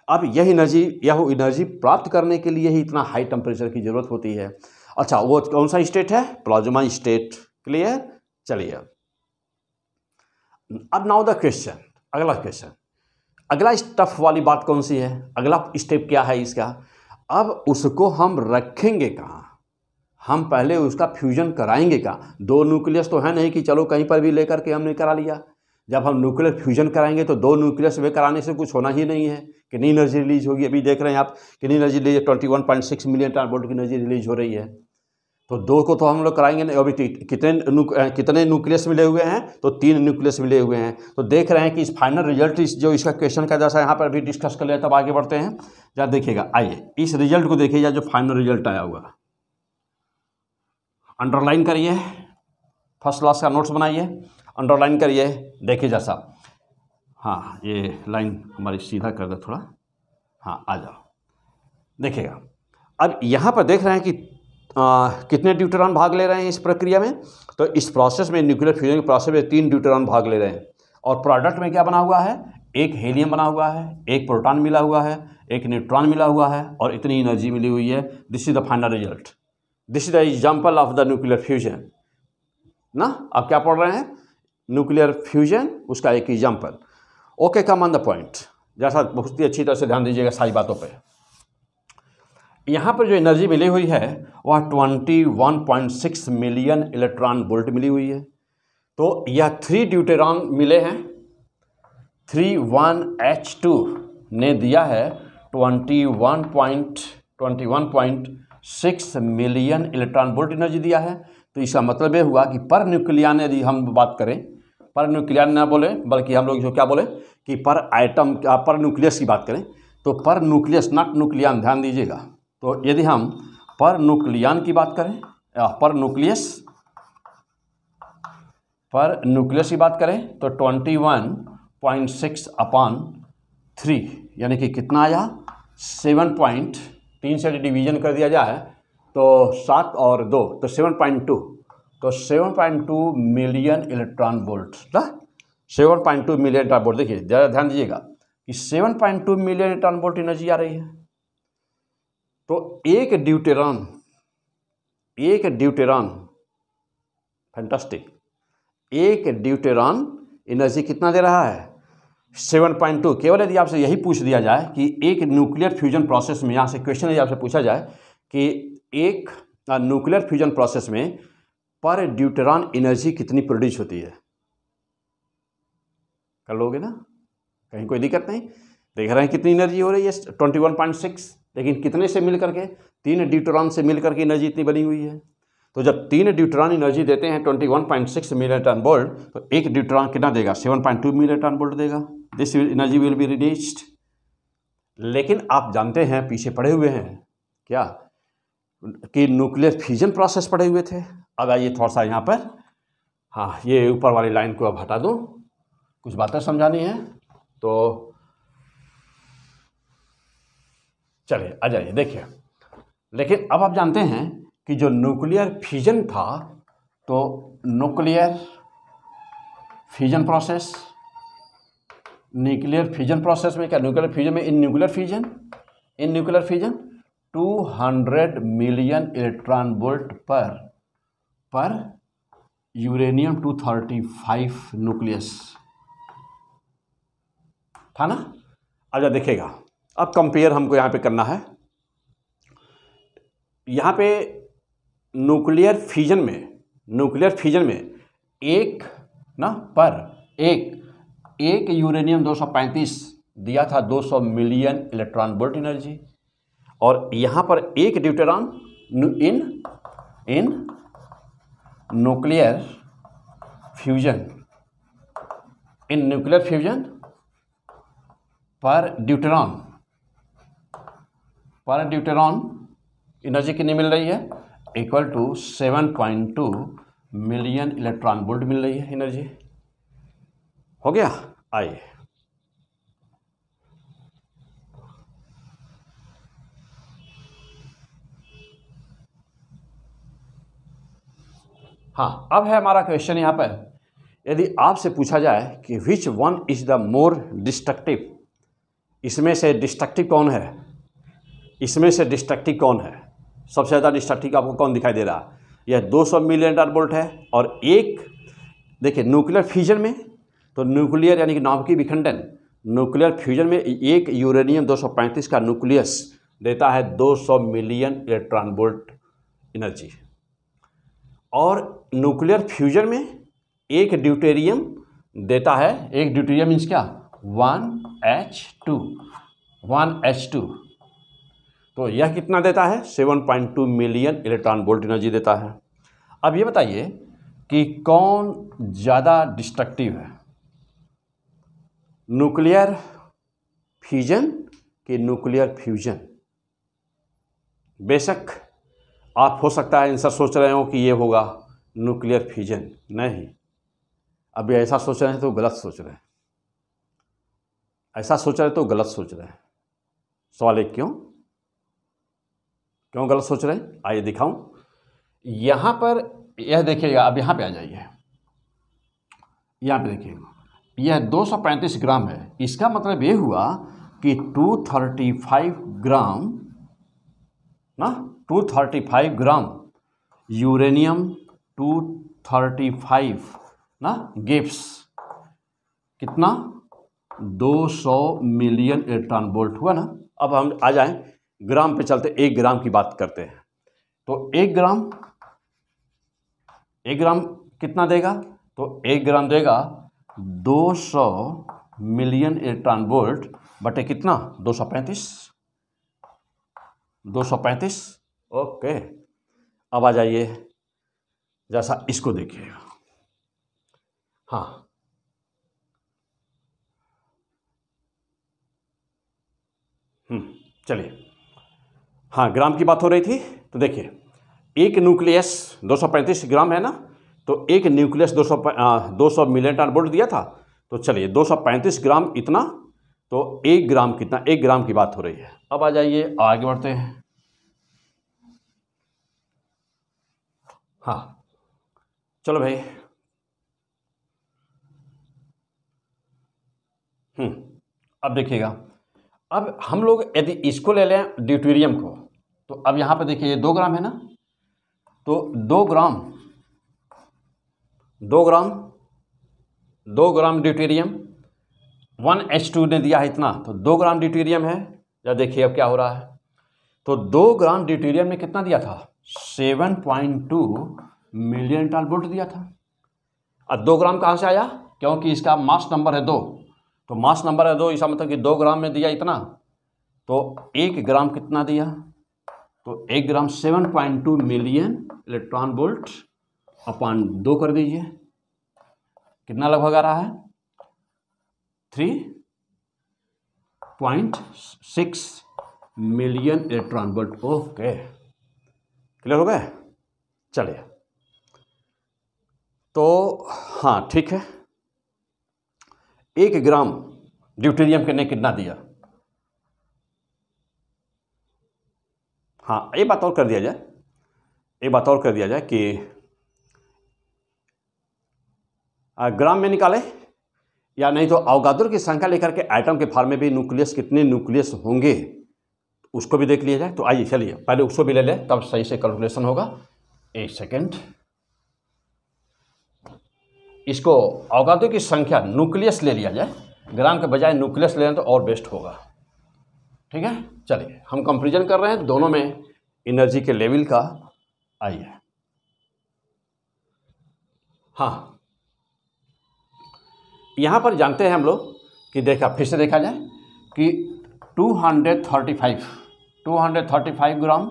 अब यह एनर्जी प्राप्त करने के लिए ही इतना हाई टेम्परेचर की ज़रूरत होती है। अच्छा, वो कौन सा स्टेट है, प्लाज्मा स्टेट, क्लियर। चलिए अब नाउ द क्वेश्चन, अगला स्टफ वाली बात कौन सी है, अगला स्टेप क्या है इसका। अब उसको हम रखेंगे कहाँ, हम पहले उसका फ्यूजन कराएंगे कहाँ। दो न्यूक्लियस तो है नहीं कि चलो कहीं पर भी लेकर के हमने करा लिया। जब हम न्यूक्लियर फ्यूजन कराएंगे तो दो न्यूक्लियस में कराने से कुछ होना ही नहीं है। कितनी एनर्जी रिलीज होगी, अभी देख रहे हैं आप कितनी energy release, 21.6 million ton volt की एनर्जी रिलीज हो रही है। तो 2 को तो हम लोग कराएंगे नहीं। अभी कितने न्यूक्लियस मिले हुए हैं, तो 3 न्यूक्लियस मिले हुए हैं। तो देख रहे हैं कि इस फाइनल रिजल्ट जो इसका क्वेश्चन का जैसा यहाँ पर भी डिस्कस कर लिया, तब आगे बढ़ते हैं। जरा देखिएगा, आइए इस रिजल्ट को देखिए, जो फाइनल रिजल्ट आया हुआ, अंडरलाइन करिए, फर्स्ट क्लास का नोट्स बनाइए, अंडरलाइन करिए, देखिए जैसा। हाँ, ये लाइन हमारी सीधा कर दे थोड़ा, हाँ आ जाओ, देखिएगा। अब यहाँ पर देख रहे हैं कि कितने ड्यूटेरॉन भाग ले रहे हैं इस प्रक्रिया में। तो इस प्रोसेस में, न्यूक्लियर फ्यूजन के प्रोसेस में 3 ड्यूटेरॉन भाग ले रहे हैं। और प्रोडक्ट में क्या बना हुआ है, एक हीलियम बना हुआ है, एक प्रोटॉन मिला हुआ है, एक न्यूट्रॉन मिला हुआ है, और इतनी एनर्जी मिली हुई है। This is the final result, this is the example of the nuclear fusion ना। आप क्या पढ़ रहे हैं, न्यूक्लियर फ्यूजन, उसका एक example. Okay, come on the point, जैसा बहुत ही अच्छी तरह से ध्यान दीजिएगा सारी बातों पे। यहाँ पर जो एनर्जी मिली हुई है वह 21.6 मिलियन इलेक्ट्रॉन वोल्ट मिली हुई है। तो यह 3 ड्यूटेरॉन मिले हैं, 31H2 ने दिया है 21.6 मिलियन इलेक्ट्रॉन वोल्ट एनर्जी दिया है। तो इसका मतलब ये हुआ कि पर न्यूक्लियन, यदि हम बात करें, पर न्यूक्लियन ना बोले बल्कि हम लोग जो क्या बोले कि पर आइटम, पर न्यूक्लियस की बात करें, तो पर न्यूक्लियस नॉट न्यूक्लियन, ध्यान दीजिएगा। तो यदि हम पर न्यूक्लियन की बात करें, पर न्यूक्लियस की बात करें, तो 21.6/3 यानी कि कितना आया, 7.3 से डिवीजन कर दिया जाए तो 7 और 2 तो 7.2, तो 7.2 मिलियन इलेक्ट्रॉन वोल्ट ना, 7.2 मिलियन इलेक्ट्रॉन वोल्ट। देखिए ज़रा ध्यान दीजिएगा कि 7.2 मिलियन इलेक्ट्रॉन वोल्ट एनर्जी आ रही है। तो एक ड्यूटेरॉन फैंटास्टिक, एक ड्यूटेरॉन एनर्जी कितना दे रहा है, 7.2। केवल यदि आपसे यही पूछ दिया जाए कि एक न्यूक्लियर फ्यूजन प्रोसेस में, यहाँ से क्वेश्चन यदि आपसे पूछा जाए कि एक न्यूक्लियर फ्यूजन प्रोसेस में पर ड्यूटेरॉन एनर्जी कितनी प्रोड्यूस होती है, कर लोगे ना, कहीं कोई दिक्कत नहीं। देख रहे हैं कितनी एनर्जी हो रही है, 21.6, लेकिन कितने से मिल करके, 3 ड्यूटेरॉन से मिल करके एनर्जी इतनी बनी हुई है। तो जब 3 ड्यूटेरॉन एनर्जी देते हैं 21.6 मिलियन टन वोल्ट, तो एक ड्यूटेरॉन कितना देगा, 7.2 मिलियन टन वोल्ट देगा। This energy will be released. लेकिन आप जानते हैं, पीछे पढ़े हुए हैं क्या, कि न्यूक्लियर फ्यूजन प्रोसेस पढ़े हुए थे। अब आइए थोड़ा सा यहाँ पर, हाँ ये ऊपर वाली लाइन को अब हटा दूँ, कुछ बातें समझानी है, तो चलिए आ जाइए देखिए। लेकिन अब आप जानते हैं कि जो न्यूक्लियर फ्यूजन था, तो न्यूक्लियर फ्यूजन प्रोसेस में क्या, न्यूक्लियर फ्यूजन में in nuclear fusion 200 million electron volt पर यूरेनियम 235 न्यूक्लियस था ना। अब देखिएगा, अब कंपेयर हमको यहाँ पे करना है। यहाँ पे न्यूक्लियर फ्यूजन में एक ना, पर एक यूरेनियम 235 दिया था 200 मिलियन इलेक्ट्रॉन वोल्ट एनर्जी। और यहाँ पर एक ड्यूटेरॉन इन न्यूक्लियर फ्यूजन पर ड्यूटेरॉन एनर्जी कितनी मिल रही है, equal to 7.2 million electron volt मिल रही है एनर्जी। हो गया, आइए हाँ, अब है हमारा क्वेश्चन यहाँ पर। यदि आपसे पूछा जाए कि which one is the more destructive, इसमें से डिस्ट्रक्टिव कौन है, सबसे ज़्यादा डिस्ट्रक्टिव आपको कौन दिखाई दे रहा है, यह 200 मिलियन टन वोल्ट है। और एक देखिए न्यूक्लियर फ्यूजन में, तो न्यूक्लियर यानी कि नाभिकीय विखंडन, न्यूक्लियर फ्यूजन में एक यूरेनियम 235 का न्यूक्लियस देता है 200 मिलियन इलेक्ट्रॉन वोल्ट एनर्जी। और न्यूक्लियर फ्यूजन में एक ड्यूटेरियम देता है, एक ड्यूटेरियम मीन्स क्या, 1H2। तो यह कितना देता है? 7.2 मिलियन इलेक्ट्रॉन वोल्ट एनर्जी देता है। अब ये बताइए कि कौन ज़्यादा डिस्ट्रक्टिव है, न्यूक्लियर फ्यूजन कि न्यूक्लियर फ्यूजन? बेशक आप हो सकता है आंसर सोच रहे हो कि ये होगा न्यूक्लियर फ्यूजन, नहीं, अभी ऐसा सोच रहे हैं तो गलत सोच रहे हैं, ऐसा सोच रहे हैं तो गलत सोच रहे हैं। सवाल है क्यों गलत सोच रहे हैं? आइए दिखाऊं। यहाँ पर यह देखिएगा, अब यहाँ पे आ जाइए, यहाँ पे देखिएगा, यह 235 ग्राम है। इसका मतलब ये हुआ कि 235 ग्राम ना, 235 ग्राम यूरेनियम 235 ना गिव्स कितना? 200 मिलियन इलेक्ट्रॉन वोल्ट हुआ ना। अब हम आ जाएं ग्राम पे, चलते 1 ग्राम की बात करते हैं। तो 1 ग्राम कितना देगा? तो 1 ग्राम देगा 200 मिलियन इलेक्ट्रॉन वोल्ट बटे कितना? 235। ओके, अब आ जाइए, जैसा इसको देखिएगा। हाँ, चलिए, हाँ ग्राम की बात हो रही थी। तो देखिए, एक न्यूक्लियस 235 ग्राम है ना, तो एक न्यूक्लियस 200 मिलियन टन वोल्ट दिया था। तो चलिए 235 ग्राम इतना, तो 1 ग्राम कितना? 1 ग्राम की बात हो रही है। अब आ जाइए, आगे बढ़ते हैं। हाँ चलो भाई, अब देखिएगा, अब हम लोग यदि इसको ले लें ड्यूटेरियम को, तो अब यहाँ पे देखिए 2 ग्राम है ना, तो 2 ग्राम ड्यूटेरियम, 1H2 ने दिया है इतना, तो 2 ग्राम ड्यूटेरियम है। या देखिए अब क्या हो रहा है, तो 2 ग्राम ड्यूटेरियम ने कितना दिया था? 7.2 मिलियन टन वोल्ट दिया था। अब 2 ग्राम कहाँ से आया? क्योंकि इसका मास नंबर है 2, तो मास नंबर है 2, इसका मतलब कि 2 ग्राम में दिया इतना, तो 1 ग्राम कितना दिया? तो 1 ग्राम 7.2 मिलियन इलेक्ट्रॉन वोल्ट अपॉन 2 कर दीजिए, कितना लगभग आ रहा है? 3.6 million electron volt. Okay, clear हो गए? चलिए, तो हाँ ठीक है, 1 ग्राम ड्यूटेरियम ने कितना दिया? हाँ, एक बात और कर दिया जाए, कि ग्राम में निकाले, या नहीं तो अवगाद्रो की संख्या लेकर के एटम के फॉर्म में भी न्यूक्लियस, कितने न्यूक्लियस होंगे उसको भी देख लिया जाए। तो आइए चलिए पहले उसको भी ले लें, तब सही से कैलकुलेशन होगा। 1 सेकेंड, इसको अवगाद्रो की संख्या न्यूक्लियस ले लिया जाए, ग्राम के बजाय न्यूक्लियस ले लें तो और बेस्ट होगा। ठीक है, चलिए हम कंपैरिजन कर रहे हैं दोनों में एनर्जी के लेवल का। आइए, हाँ यहाँ पर जानते हैं हम लोग कि फिर से देखा जाए कि 235 ग्राम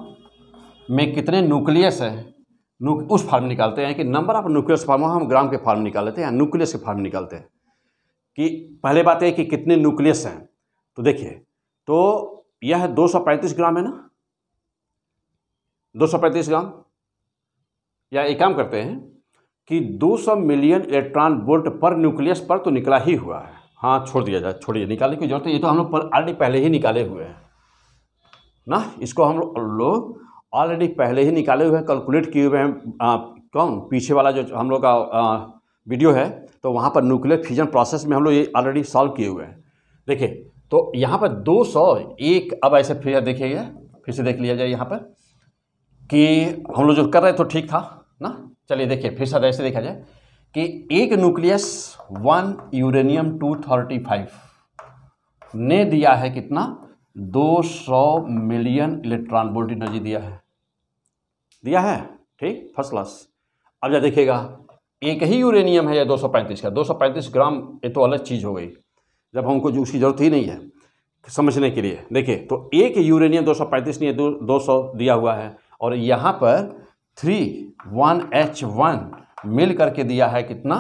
में कितने न्यूक्लियस है, उस फॉर्म निकालते हैं कि नंबर ऑफ न्यूक्लियस फॉर्म, हम ग्राम के फॉर्म निकाल लेते हैं, न्यूक्लियस के फॉर्म निकालते हैं कि पहले बात है कि कितने न्यूक्लियस हैं। तो देखिए, तो यह 235 ग्राम है ना, 235 ग्राम, या एक काम करते हैं कि 200 मिलियन इलेक्ट्रॉन वोल्ट पर न्यूक्लियस पर तो निकला ही हुआ है। हाँ छोड़िए, निकालने की जरूरत है, ये तो हम लोग ऑलरेडी पहले ही निकाले हुए हैं ना, इसको हम लोग ऑलरेडी पहले ही निकाले हुए हैं, कैलकुलेट किए हुए हैं। कौन पीछे वाला जो हम लोग का वीडियो है, तो वहाँ पर न्यूक्लियर फ्यूजन प्रोसेस में हम लोग ये ऑलरेडी सॉल्व किए हुए हैं। देखिए, तो यहाँ पर 201, अब ऐसे फिर देखिएगा, फिर से देख लिया जाए यहाँ पर कि हम लोग जो कर रहे तो ठीक था ना। चलिए देखिए, फिर से ऐसे देखा जाए कि एक न्यूक्लियस 1 यूरेनियम 235 ने दिया है कितना? 200 मिलियन इलेक्ट्रॉन वोल्ट एनर्जी दिया है। ठीक, फर्स्ट क्लास। अब जब देखिएगा, एक ही यूरेनियम है या 235 का, 235 ग्राम, ये तो अलग चीज़ हो गई, जब हमको जो उसकी ज़रूरत ही नहीं है। समझने के लिए देखिए, तो एक यूरेनियम 235 नहीं है, 200 दिया हुआ है, और यहाँ पर 3 मिल करके दिया है कितना,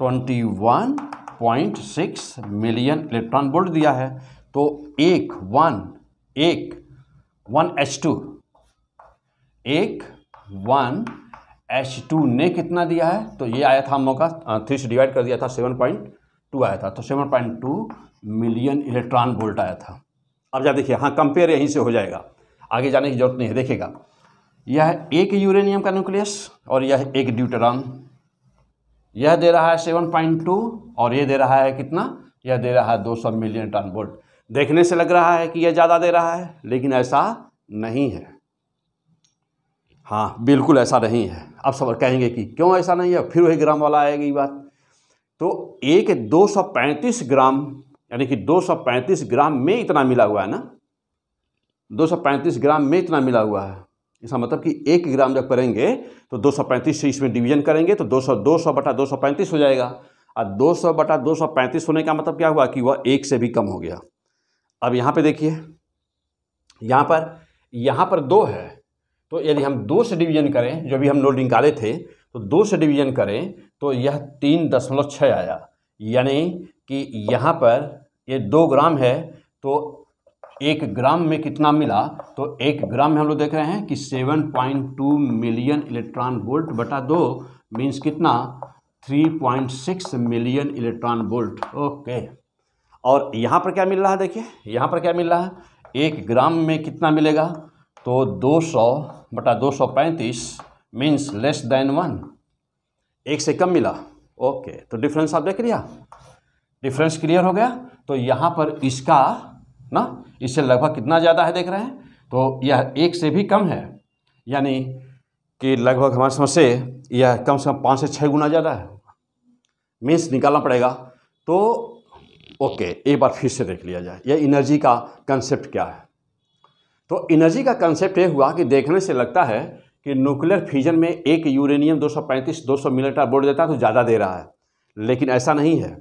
21.6 मिलियन इलेक्ट्रॉन वोल्ट दिया है। तो एक 1H2 ने कितना दिया है, तो ये आया था हम लोग का 3 से डिवाइड कर दिया था 7.2 आया था, तो 7.2 मिलियन इलेक्ट्रॉन वोल्ट आया था। अब जा देखिए, हाँ कंपेयर यहीं से हो जाएगा, आगे जाने की जरूरत नहीं है। देखिएगा, यह एक यूरेनियम का न्यूक्लियस और यह एक ड्यूटेरॉन, यह दे रहा है 7.2 और ये दे रहा है कितना, यह दे रहा है 200 मिलियन इलेक्ट्रॉन वोल्ट। देखने से लग रहा है कि यह ज़्यादा दे रहा है, लेकिन ऐसा नहीं है। हाँ बिल्कुल ऐसा नहीं है। अब सब कहेंगे कि क्यों ऐसा नहीं है, फिर वही ग्राम वाला आएगी ये बात। तो एक 235 ग्राम, यानी कि 235 ग्राम में इतना मिला हुआ है ना, 235 ग्राम में इतना मिला हुआ है। इसका मतलब कि 1 ग्राम जब करेंगे तो 235 से इसमें डिवीजन करेंगे तो 200 बटा 235 हो जाएगा। और 200 बटा 235 होने का मतलब क्या हुआ कि वह 1 से भी कम हो गया। अब यहाँ पे देखिए, यहाँ पर 2 है, तो यदि हम 2 से डिवीजन करें, जो भी हम लोड निकाले थे, तो 2 से डिवीजन करें तो यह 3.6 आया, यानी कि यहाँ पर ये 2 ग्राम है, तो 1 ग्राम में कितना मिला, तो 1 ग्राम में हम लोग देख रहे हैं कि 7.2 मिलियन इलेक्ट्रॉन वोल्ट बटा 2 मीन्स कितना, 3.6 मिलियन इलेक्ट्रॉन वोल्ट। ओके, और यहाँ पर क्या मिल रहा है, देखिए यहाँ पर क्या मिल रहा है, 1 ग्राम में कितना मिलेगा, तो 200 बटा 235 मीन्स लेस देन 1, 1 से कम मिला। ओके, तो डिफरेंस आप देख लिया, डिफरेंस क्लियर हो गया। तो यहाँ पर इसका ना, इससे लगभग कितना ज़्यादा है देख रहे हैं, तो यह 1 से भी कम है, यानी कि लगभग हमारे समझ से यह कम से कम 5 से 6 गुना ज़्यादा है, मीन्स निकालना पड़ेगा। तो ओके, एक बार फिर से देख लिया जाए यह एनर्जी का कंसेप्ट क्या है। तो एनर्जी का कंसेप्ट ये हुआ कि देखने से लगता है कि न्यूक्लियर फ्यूजन में एक यूरेनियम 235-200 मिलियन वोल्ट देता है तो ज़्यादा दे रहा है, लेकिन ऐसा नहीं है,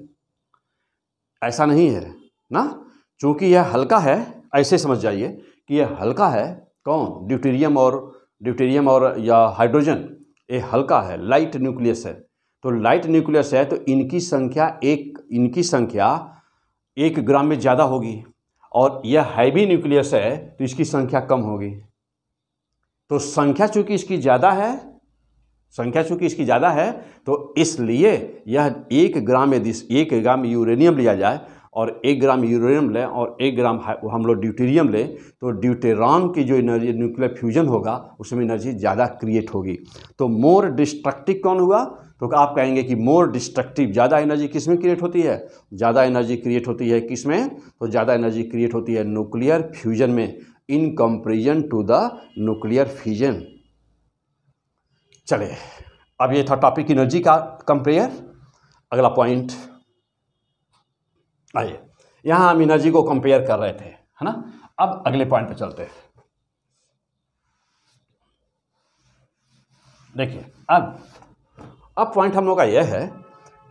ऐसा नहीं है ना, चूँकि यह हल्का है। ऐसे समझ जाइए कि यह हल्का है, कौन, ड्यूटेरियम और या हाइड्रोजन, ये हल्का है, लाइट न्यूक्लियस है। तो लाइट न्यूक्लियस है तो इनकी संख्या 1 ग्राम में ज़्यादा होगी, और यह हैवी न्यूक्लियस है तो इसकी संख्या कम होगी। तो संख्या चूँकि इसकी ज़्यादा है, तो इसलिए यह 1 ग्राम यदि 1 ग्राम यूरेनियम लिया जाए और 1 ग्राम यूरेनियम लें और 1 ग्राम हम लोग ड्यूटेरियम लें, तो ड्यूटेरॉन की जो एनर्जी न्यूक्लियर फ्यूजन होगा उसमें एनर्जी ज़्यादा क्रिएट होगी। तो मोर डिस्ट्रक्टिव कौन हुआ, तो आप कहेंगे कि मोर डिस्ट्रक्टिव, ज़्यादा एनर्जी किस में क्रिएट होती है, ज़्यादा एनर्जी क्रिएट होती है किस में, तो ज़्यादा एनर्जी क्रिएट होती है न्यूक्लियर फ्यूजन में, in comparison to the nuclear fusion. चलिए, अब ये था टॉपिक एनर्जी का कंपेयर। अगला पॉइंट आइए, यहाँ हम एनर्जी को कंपेयर कर रहे थे, है ना। अब अगले पॉइंट पे चलते हैं। देखिए, अब पॉइंट हम लोग का यह है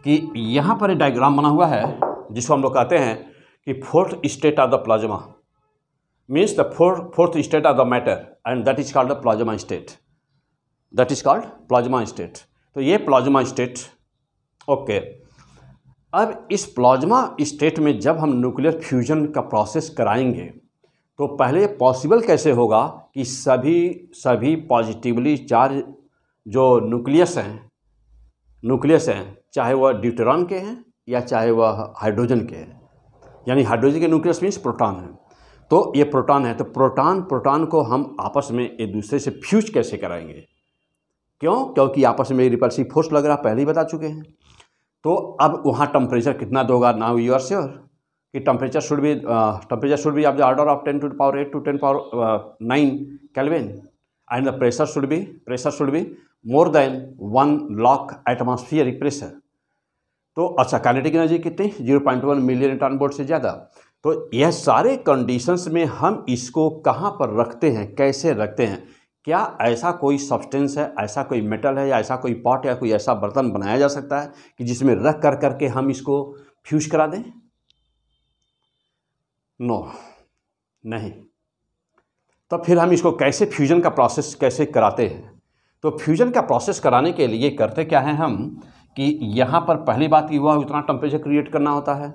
कि यहाँ पर एक डायग्राम बना हुआ है जिसको हम लोग कहते हैं कि 4th state of the plasma, means the fourth state of the matter, and that is called the plasma state, that is called plasma state. तो ये प्लाज्मा स्टेट, ओके। अब इस प्लाज्मा स्टेट में जब हम न्यूक्लियर फ्यूजन का process कराएंगे तो पहले पॉसिबल कैसे होगा कि सभी पॉजिटिवली चार्ज जो न्यूक्लियस हैं, चाहे वह ड्यूटेरॉन के हैं या चाहे वह हाइड्रोजन के हैं, यानी हाइड्रोजन के न्यूक्लियस मीन्स प्रोटॉन है, तो ये प्रोटॉन है, तो प्रोटॉन को हम आपस में एक दूसरे से फ्यूज कैसे कराएंगे, क्योंकि आपस में रिपल्सिव फोर्स लग रहा, पहले ही बता चुके हैं। तो अब वहाँ टेम्परेचर कितना दोगा, नाउ यू आर श्योर कि temperature should be of the order of 10 to the power 8 to 10 power 9 Kelvin, and the pressure should be more than 1 lakh atmospheric pressure. तो अच्छा, काइनेटिक एनर्जी कितनी, 0.1 मिलियन इलेक्ट्रॉन वोल्ट से ज़्यादा। तो यह सारे conditions में हम इसको कहाँ पर रखते हैं, कैसे रखते हैं, क्या ऐसा कोई सब्सटेंस है, ऐसा कोई मेटल है, या ऐसा कोई पॉट या कोई ऐसा बर्तन बनाया जा सकता है कि जिसमें रख करके हम इसको फ्यूज करा दें। नो, नहीं। तो फिर हम इसको कैसे फ्यूजन का प्रोसेस कैसे कराते हैं? तो फ्यूजन का प्रोसेस कराने के लिए करते क्या हैं हम कि यहाँ पर पहली बात ये हुआ उतना टेम्परेचर क्रिएट करना होता है।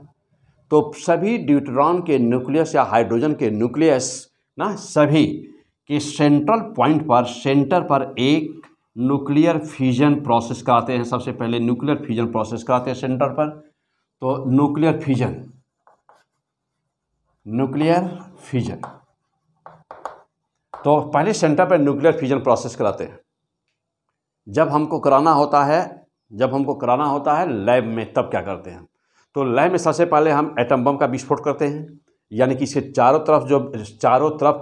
तो सभी ड्यूटेरॉन के न्यूक्लियस या हाइड्रोजन के न्यूक्लियस ना सभी के सेंट्रल पॉइंट पर सेंटर पर एक न्यूक्लियर फ्यूजन प्रोसेस कराते हैं। सबसे पहले न्यूक्लियर फ्यूजन प्रोसेस कराते हैं सेंटर पर। तो न्यूक्लियर फ्यूजन तो पहले सेंटर पर न्यूक्लियर फ्यूजन प्रोसेस कराते हैं। जब हमको कराना होता है लैब में, तब क्या करते हैं? तो लैब में सबसे पहले हम एटम बम का विस्फोट करते हैं, यानी कि इसके चारों तरफ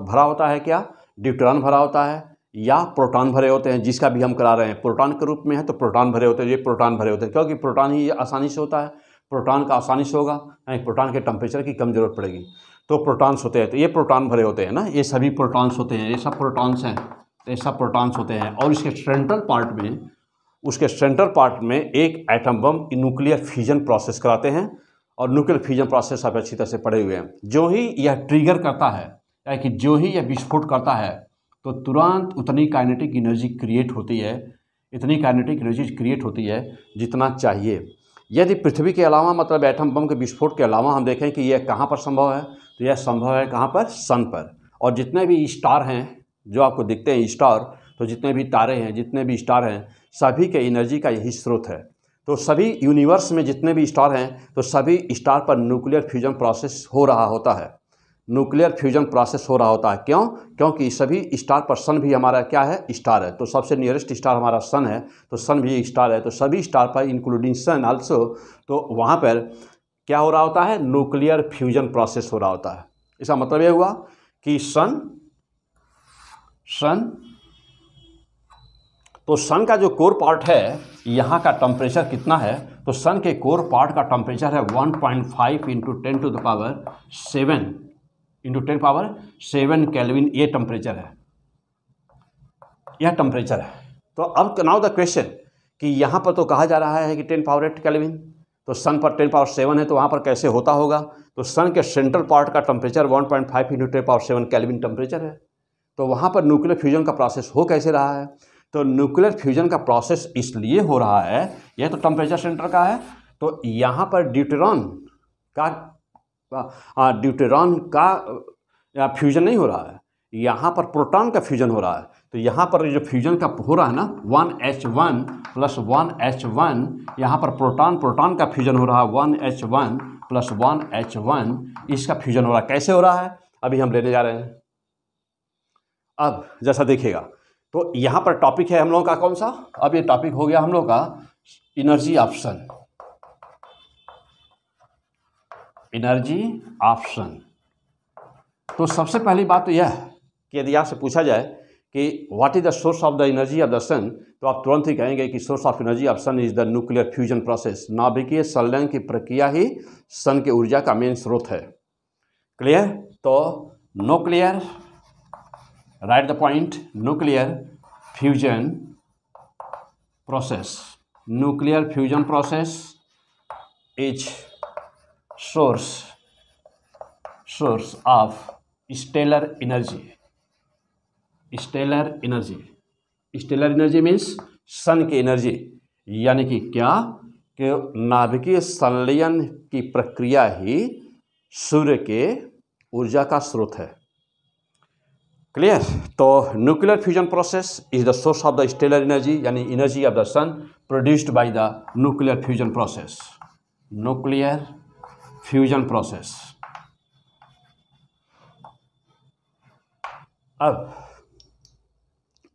भरा होता है क्या? ड्यूटेरॉन भरा होता है या प्रोटॉन भरे होते हैं। जिसका भी हम करा रहे हैं प्रोटॉन के रूप में है तो प्रोटॉन भरे होते हैं, ये प्रोटॉन भरे होते हैं, क्योंकि प्रोटॉन ही आसानी से होता है। प्रोटॉन का आसानी से होगा, नहीं प्रोटॉन के टेम्परेचर की कम जरूरत पड़ेगी। तो प्रोटॉन्स होते हैं, तो ये प्रोटॉन भरे होते हैं ना, ये सभी प्रोटॉन्स होते हैं, ये सब प्रोटॉन्स हैं, ये सब प्रोटॉन्स होते हैं। और इसके सेंट्रल पार्ट में एक atom bomb nuclear fusion process कराते हैं। और न्यूक्लियर फ्यूजन प्रोसेस आप अच्छी तरह से पढ़े हुए हैं। जो ही यह ट्रिगर करता है, या कि जो ही यह विस्फोट करता है, तो तुरंत उतनी काइनेटिक एनर्जी क्रिएट होती है, इतनी काइनेटिक एनर्जी क्रिएट होती है जितना चाहिए। यदि पृथ्वी के अलावा, मतलब एटम बम के विस्फोट के अलावा हम देखें कि यह कहाँ पर संभव है, तो यह संभव है कहाँ पर? सन पर। और जितने भी स्टार हैं जो आपको दिखते हैं स्टार, तो जितने भी तारे हैं, जितने भी स्टार हैं, सभी के एनर्जी का यही स्रोत है। तो सभी यूनिवर्स में जितने भी स्टार हैं, तो सभी स्टार पर न्यूक्लियर फ्यूजन प्रोसेस हो रहा होता है। न्यूक्लियर फ्यूजन प्रोसेस हो रहा होता है। क्यों? क्योंकि सभी स्टार पर सन भी हमारा क्या है? स्टार है। तो सबसे नियरेस्ट स्टार हमारा सन है, तो सन भी स्टार है। तो सभी स्टार पर इंक्लूडिंग सन आल्सो, तो वहाँ पर क्या हो रहा होता है? न्यूक्लियर फ्यूजन प्रोसेस हो रहा होता है। इसका मतलब ये हुआ कि सन तो सन का जो कोर पार्ट है, यहाँ का टेम्परेचर कितना है? तो सन के कोर पार्ट का टेम्परेचर है 1.5 × 10⁻7 केल्विन। ये टेम्परेचर है, यह टेम्परेचर है। तो अब नाउ द क्वेश्चन कि यहाँ पर तो कहा जा रहा है कि 10⁻8 केल्विन, तो सन पर 10⁻7 है, तो वहाँ पर कैसे होता होगा? तो सन के सेंट्रल पार्ट का टेम्परेचर 1.5 × 10⁻7 केल्विन टेम्परेचर है। तो वहाँ पर न्यूक्लियर फ्यूजन का प्रोसेस हो कैसे रहा है? तो न्यूक्लियर फ्यूजन का प्रोसेस इसलिए हो रहा है, यह तो टेम्परेचर सेंटर का है, तो यहाँ पर ड्यूटेरॉन का फ्यूजन नहीं हो रहा है, यहाँ पर प्रोटॉन का फ्यूजन हो रहा है। तो यहाँ पर जो फ्यूजन का हो रहा है ना, 1H1 + 1H1, यहाँ पर प्रोटॉन का फ्यूजन हो रहा है, 1H1 + 1H1, इसका फ्यूजन हो रहा है। कैसे हो रहा है अभी हम लेने जा रहे हैं। अब जैसा देखिएगा, तो यहाँ पर टॉपिक है हम लोगों का कौन सा? अब ये टॉपिक हो गया हम लोगों का एनर्जी ऑप्शन। तो सबसे पहली बात तो यह कि यदि आपसे पूछा जाए कि what is the source of the energy of the sun, तो आप तुरंत ही कहेंगे कि source of energy of sun is the nuclear fusion process. नाभिकीय संलयन की प्रक्रिया ही सन की ऊर्जा का मेन स्रोत है। क्लियर? तो nuclear, write the point, nuclear fusion process is source of stellar energy means सन की एनर्जी, यानी कि क्या? कि नाभिकीय संलयन की प्रक्रिया ही सूर्य के ऊर्जा का स्रोत है। क्लियर? तो nuclear fusion process is the source of the stellar energy, यानी energy of the sun produced by the nuclear fusion process. अब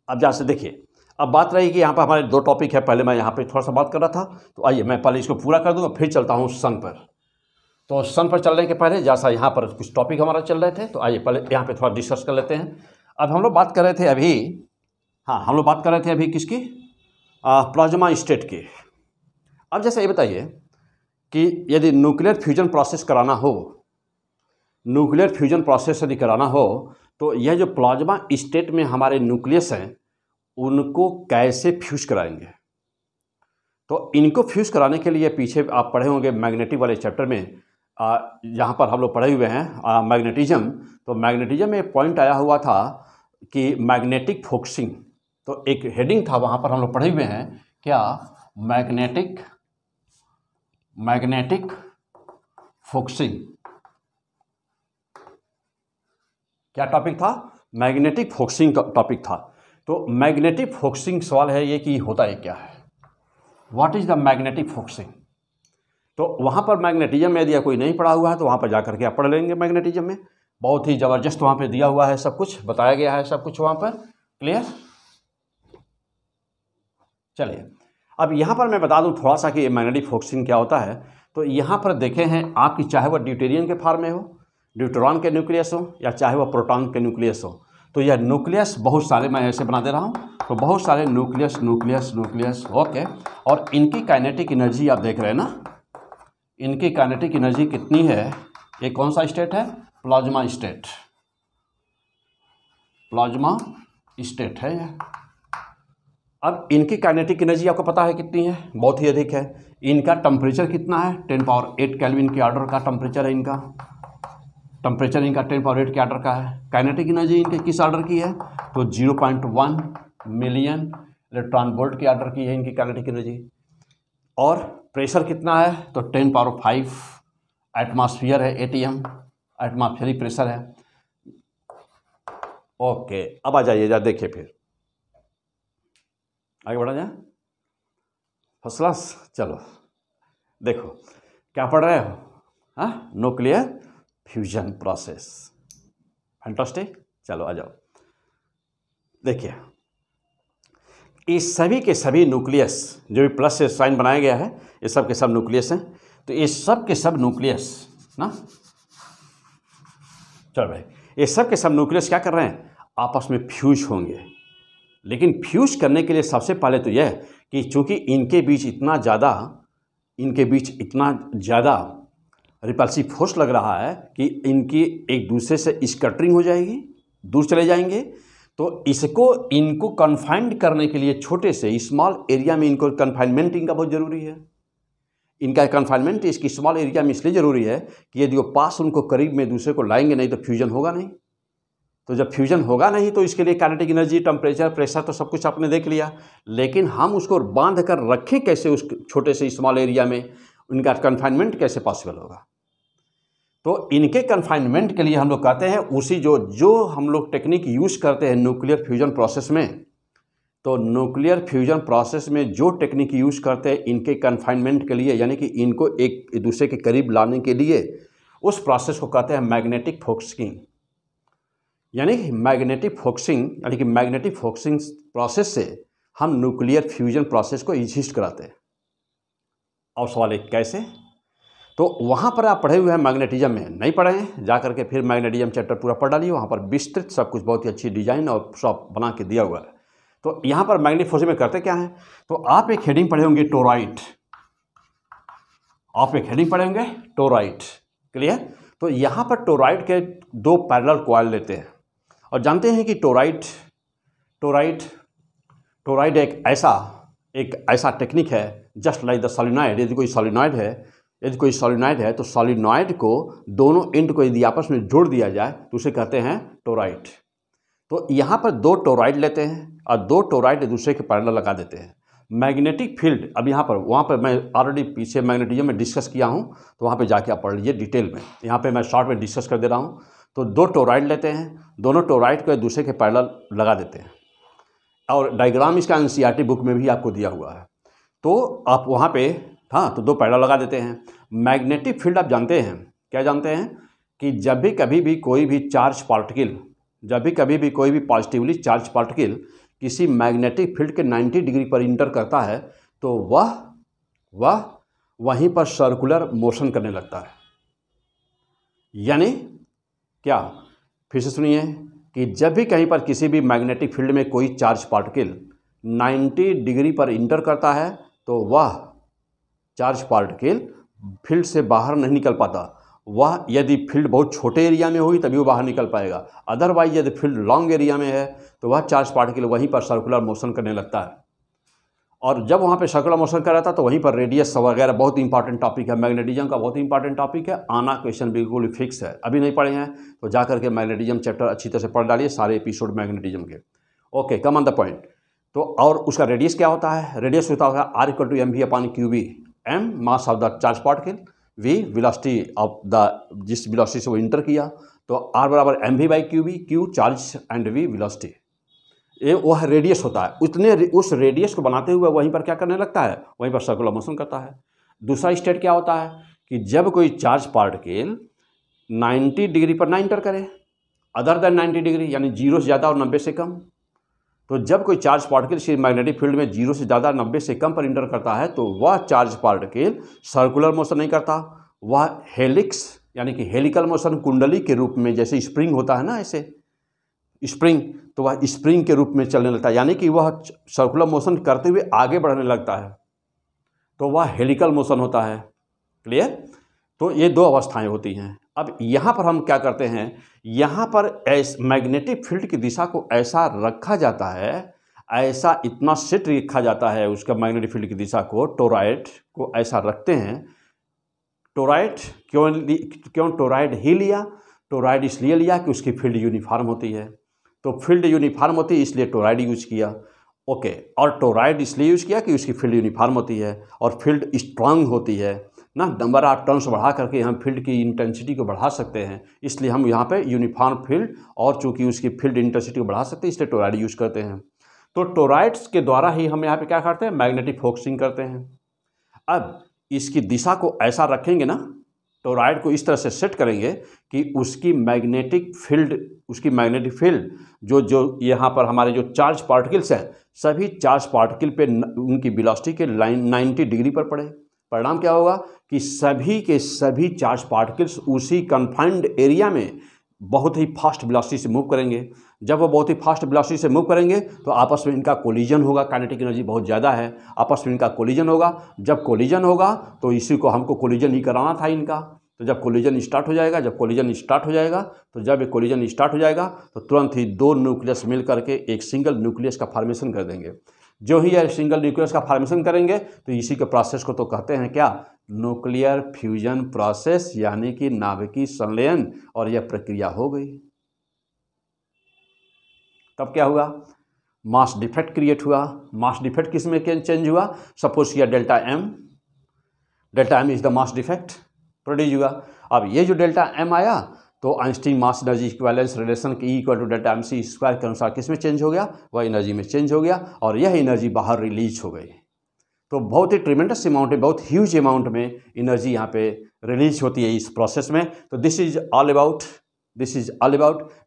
जहाँ से देखिए, अब बात रही कि यहाँ पर हमारे दो टॉपिक है। पहले मैं यहाँ पे थोड़ा सा बात कर रहा था, तो आइए मैं पहले इसको पूरा कर दूँगा, फिर चलता हूँ सन पर। तो सन पर चलने के पहले जैसा यहाँ पर कुछ टॉपिक हमारा चल रहे थे, तो आइए पहले यहाँ पे थोड़ा डिस्कस कर लेते हैं। अब हम लोग बात कर रहे थे अभी, किसकी? प्लाज्मा स्टेट की। अब जैसा ये बताइए कि यदि न्यूक्लियर फ्यूजन प्रोसेस कराना हो, तो यह जो प्लाज्मा स्टेट में हमारे न्यूक्लियस हैं, उनको कैसे फ्यूज कराएंगे? तो इनको फ्यूज कराने के लिए पीछे आप पढ़े होंगे मैग्नेटिक वाले चैप्टर में, यहाँ पर हम लोग पढ़े हुए हैं मैग्नेटिज्म। तो मैग्नेटिज्म में पॉइंट आया हुआ था कि मैग्नेटिक फोकसिंग, तो एक हेडिंग था वहाँ पर हम लोग पढ़े हुए हैं क्या, मैग्नेटिक फोकसिंग। क्या टॉपिक था, मैग्नेटिक फोकसिंग टॉपिक था। तो मैग्नेटिक फोकसिंग सवाल है ये कि होता है क्या है, what is the magnetic focusing. तो वहाँ पर मैग्नेटिज्म में यदि कोई नहीं पढ़ा हुआ है तो वहाँ पर जा करके आप पढ़ लेंगे। मैग्नेटिज्म में बहुत ही ज़बरदस्त वहाँ पे दिया हुआ है, सब कुछ बताया गया है, सब कुछ वहाँ पर क्लियर। चलिए अब यहाँ पर मैं बता दूँ थोड़ा सा कि मैग्नेटिक फोकसिंग क्या होता है। तो यहाँ पर देखे हैं आपकी, चाहे वह ड्यूटेरियम के फॉर्म में हो, न्यूट्रॉन के न्यूक्लियस हो, या चाहे वह प्रोटॉन के न्यूक्लियस हो, तो यह न्यूक्लियस बहुत सारे मैं ऐसे बना दे रहा हूँ, तो बहुत सारे न्यूक्लियस ओके। और इनकी काइनेटिक एनर्जी आप देख रहे हैं ना, इनकी काइनेटिक एनर्जी कितनी है, ये कौन सा स्टेट है, प्लाज्मा स्टेट है ये। अब इनकी काइनेटिक एनर्जी आपको पता है कितनी है, बहुत ही अधिक है। इनका टेम्परेचर कितना है, 10⁸ केल्विन के ऑर्डर का टेम्परेचर है इनका, टेम्परेचर इनका 10⁸ के ऑर्डर का है। काइनेटिक एनर्जी इनके किस ऑर्डर की है, तो 0.1 मिलियन इलेक्ट्रॉन वोल्ट के ऑर्डर की है इनकी काइनेटिक एनर्जी। और प्रेशर कितना है, तो 10⁵ एटमॉस्फेयर है, ATM एटमॉस्फेरिक प्रेशर है। ओके अब आ जाइए, जा देखिए फिर आगे बढ़ा जाए, फर्स्ट क्लास। चलो देखो क्या पढ़ रहे हो, हाँ, न्यूक्लियर फ्यूजन प्रोसेस, फैंटास्टिक। चलो आ जाओ, देखिए ये सभी के सभी न्यूक्लियस, जो भी प्लस से साइन बनाया गया है, ये सब के सब न्यूक्लियस हैं। तो ये सब के सब न्यूक्लियस ना, चलो भाई, ये सब के सब न्यूक्लियस क्या कर रहे हैं, आपस में फ्यूज होंगे। लेकिन फ्यूज करने के लिए सबसे पहले तो यह कि चूंकि इनके बीच इतना ज़्यादा रिपल्सिव फोर्स लग रहा है कि इनकी एक दूसरे से स्कैटरिंग हो जाएगी, दूर चले जाएंगे। तो इनको कन्फाइंड करने के लिए छोटे से स्मॉल एरिया में इनको कन्फाइनमेंट इनका बहुत ज़रूरी है। इनका कन्फाइनमेंट इसकी स्मॉल एरिया में इसलिए ज़रूरी है कि यदि वो पास उनको करीब में दूसरे को लाएंगे नहीं तो फ्यूजन होगा नहीं। तो जब फ्यूजन होगा नहीं तो इसके लिए काइनेटिक एनर्जी, टेम्परेचर, प्रेशर तो सब कुछ आपने देख लिया, लेकिन हम उसको बांध कर रखें कैसे उस छोटे से स्मॉल एरिया में, उनका कन्फाइनमेंट कैसे पॉसिबल होगा। तो इनके कन्फाइनमेंट के लिए हम लोग कहते हैं उसी जो हम लोग टेक्निक यूज़ करते हैं न्यूक्लियर फ्यूजन प्रोसेस में। तो न्यूक्लियर फ्यूजन प्रोसेस में जो टेक्निक यूज़ करते हैं इनके कन्फाइनमेंट के लिए, यानी कि इनको एक दूसरे के करीब लाने के लिए, उस प्रोसेस को कहते हैं मैग्नेटिक फोकसिंग। यानी कि मैग्नेटिक फोकसिंग प्रोसेस से हम न्यूक्लियर फ्यूजन प्रोसेस को एग्जिस्ट कराते हैं। और सवाल एक कैसे, तो वहाँ पर आप पढ़े हुए हैं, मैग्नेटिज्म में नहीं पढ़े हैं, जा करके फिर मैग्नेटिज्म चैप्टर पूरा पढ़ डालिए, वहाँ पर विस्तृत सब कुछ बहुत ही अच्छी डिजाइन और सब बना के दिया हुआ है। तो यहाँ पर मैग्नेटिक फोर्सिंग में करते क्या है, तो आप एक हेडिंग पढ़े होंगे टोरॉइड, क्लियर। तो यहाँ पर टोरॉइड के दो पैरेलल कॉइल लेते हैं, और जानते हैं कि टोरॉइड एक ऐसा टेक्निक है, जस्ट लाइक द सोलिनॉइड। यदि कोई सोलिनॉइड है तो सोलिनॉइड को दोनों एंड को यदि आपस में जोड़ दिया जाए तो उसे कहते हैं टोरॉइड। तो यहाँ पर दो टोरॉइड लेते हैं और दो टोरॉइड एक दूसरे के पैरेलल लगा देते हैं। मैग्नेटिक फील्ड, अब वहाँ पर मैं ऑलरेडी पीछे मैग्नेटिज्म में डिस्कस किया हूँ, तो वहाँ पे जाके आप पढ़ लीजिए डिटेल में। यहाँ पे मैं शॉर्ट में डिस्कस कर दे रहा हूँ। तो दो टोरॉइड लेते हैं, दोनों टोरॉइड को एक दूसरे के पैरेलल लगा देते हैं, और डायग्राम इसका NCERT बुक में भी आपको दिया हुआ है। तो आप वहाँ पे, हाँ, तो दो पैरेलल लगा देते हैं। मैग्नेटिक फील्ड आप जानते हैं, क्या जानते हैं, कि जब भी कभी भी कोई भी पॉजिटिवली चार्ज पार्टिकल किसी मैग्नेटिक फील्ड के 90 डिग्री पर इंटर करता है तो वह वहीं पर सर्कुलर मोशन करने लगता है। यानी क्या, फिर से सुनिए, कि जब भी कहीं पर किसी भी मैग्नेटिक फील्ड में कोई चार्ज पार्टिकल 90 डिग्री पर इंटर करता है तो वह चार्ज पार्टिकल फील्ड से बाहर नहीं निकल पाता। वह यदि फील्ड बहुत छोटे एरिया में हुई तभी वो बाहर निकल पाएगा, अदरवाइज यदि फील्ड लॉन्ग एरिया में है तो वह चार्ज पार्टिकल वहीं पर सर्कुलर मोशन करने लगता है। और जब वहाँ पे सर्कुलर मोशन कर रहा था तो वहीं पर रेडियस वगैरह बहुत इंपॉर्टेंट टॉपिक है, मैग्नेटिज्म का बहुत इंपॉर्टेंट टॉपिक है। आना क्वेश्चन बिल्कुल फिक्स है, अभी नहीं पढ़े हैं तो जा करके मैग्नेटिज्म चैप्टर अच्छी तरह से पढ़ डालिए, सारे एपिसोड मैग्नेटिज्म के। Okay, come on the point. तो और उसका रेडियस क्या होता है? रेडियस होता है R = mv upon qb, m mass of the charge particle, v velocity of the जिस वेलोसिटी से वो इंटर किया, तो R = mv/qb, q charge and v velocity. ये वह रेडियस होता है। उतने उस रेडियस को बनाते हुए वहीं पर क्या करने लगता है? वहीं पर सर्कुलर मोशन करता है। दूसरा स्टेट क्या होता है कि जब कोई चार्ज पार्टिकल 90 डिग्री पर ना इंटर करे, अदर देन 90 डिग्री, यानी 0 से ज़्यादा और 90 से कम, तो जब कोई चार्ज पार्टिकल इस मैग्नेटिक फील्ड में 0 से ज़्यादा 90 से कम पर इंटर करता है तो वह चार्ज पार्टिकल सर्कुलर मोशन नहीं करता, वह हेलिक्स यानी कि हेलिकल मोशन, कुंडली के रूप में, जैसे स्प्रिंग होता है ना, ऐसे स्प्रिंग, तो वह स्प्रिंग के रूप में चलने लगता है, यानी कि वह सर्कुलर मोशन करते हुए आगे बढ़ने लगता है, तो वह हेलिकल मोशन होता है। क्लियर? तो ये दो अवस्थाएं होती हैं। अब यहाँ पर हम क्या करते हैं, यहाँ पर मैग्नेटिक फील्ड की दिशा को ऐसा रखा जाता है, ऐसा इतना सेट रखा जाता है उसका मैग्नेटिक फील्ड की दिशा को, टोरॉइड को ऐसा रखते हैं। टोरॉइड क्यों टोरॉइड ही लिया? टोरॉइड इसलिए लिया कि उसकी फील्ड यूनिफॉर्म होती है, तो फील्ड यूनिफॉर्म होती है इसलिए टोरॉइड यूज किया। ओके, और टोरॉइड इसलिए यूज किया कि उसकी फील्ड यूनिफॉर्म होती है और फील्ड स्ट्रांग होती है ना, नंबर ऑफ टर्न्स बढ़ा करके हम फील्ड की इंटेंसिटी को बढ़ा सकते हैं, इसलिए हम यहाँ पे यूनिफॉर्म फील्ड और चूंकि उसकी फील्ड इंटेंसिटी को बढ़ा सकते हैं इसलिए टोरॉइड यूज करते हैं। तो टोरॉइड्स के द्वारा ही हम यहाँ पे क्या करते हैं? मैग्नेटिक फोकसिंग करते हैं। अब इसकी दिशा को ऐसा रखेंगे ना, टोरॉइड को इस तरह से सेट करेंगे कि उसकी मैग्नेटिक फील्ड जो यहाँ पर हमारे जो चार्ज पार्टिकल्स हैं, सभी चार्ज पार्टिकल पे उनकी वेलोसिटी के लाइन 90 डिग्री पर पड़े। परिणाम क्या होगा कि सभी के सभी चार्ज पार्टिकल्स उसी कन्फाइंड एरिया में बहुत ही फास्ट वेलोसिटी से मूव करेंगे। जब वो बहुत ही फास्ट वेलोसिटी से मूव करेंगे तो आपस में इनका कोलिजन होगा, काइनेटिक एनर्जी बहुत ज़्यादा है, आपस में इनका कोलिजन होगा। जब कोलिजन होगा तो इसी को हमको कोलिजन ही कराना था इनका, तो जब कोलिजन स्टार्ट हो जाएगा तो तुरंत ही दो न्यूक्लियस मिल करके एक सिंगल न्यूक्लियस का फॉर्मेशन कर देंगे। जो ही यह सिंगल न्यूक्लियस का फॉर्मेशन करेंगे तो इसी के प्रोसेस को तो कहते हैं क्या? न्यूक्लियर फ्यूजन प्रोसेस, यानी कि नाभिकीय संलयन, और यह प्रक्रिया हो गई। तब क्या हुआ? मास डिफेक्ट क्रिएट हुआ। मास डिफेक्ट किस में चेंज हुआ? सपोज किया delta M is the mass defect produce हुआ। अब ये जो डेल्टा एम आया तो Einstein mass energy equivalence relation के E = डेल्टा mc² के अनुसार किस में चेंज हो गया? वह एनर्जी में चेंज हो गया और यह एनर्जी बाहर रिलीज हो गई। तो बहुत ही ट्रिमेंडस अमाउंट में, बहुत ह्यूज अमाउंट में एनर्जी यहाँ पे रिलीज होती है इस प्रोसेस में। तो this is all about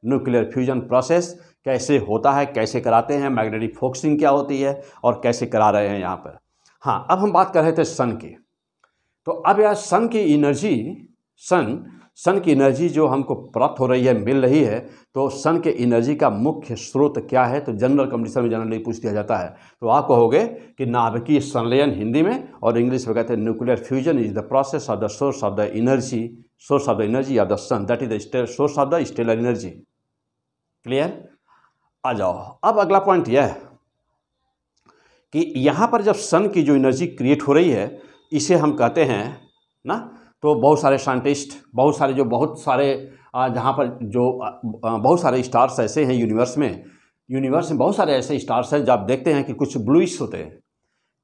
nuclear fusion process. कैसे होता है, कैसे कराते हैं, मैग्नेटिक फोकसिंग क्या होती है और कैसे करा रहे हैं यहाँ पर। हाँ, अब हम बात कर रहे थे सन की। तो अब यार सन की एनर्जी जो हमको प्राप्त हो रही है, मिल रही है, तो सन के एनर्जी का मुख्य स्रोत क्या है? तो जनरल कंडीशन में जनरली पूछ दिया जाता है। तो आप कहोगे कि नाभिकीय संलयन हिंदी में, और इंग्लिश में कहते हैं nuclear fusion is the process of the source of the energy of the sun, that is the source of the stellar energy. Clear? आ जाओ, अब अगला पॉइंट यह है कि यहाँ पर जब सन की जो एनर्जी क्रिएट हो रही है, इसे हम कहते हैं ना, तो बहुत सारे साइंटिस्ट, बहुत सारे जहाँ पर जो बहुत सारे स्टार्स ऐसे हैं यूनिवर्स में बहुत सारे ऐसे स्टार्स हैं जब आप देखते हैं कि कुछ ब्लूइश होते हैं,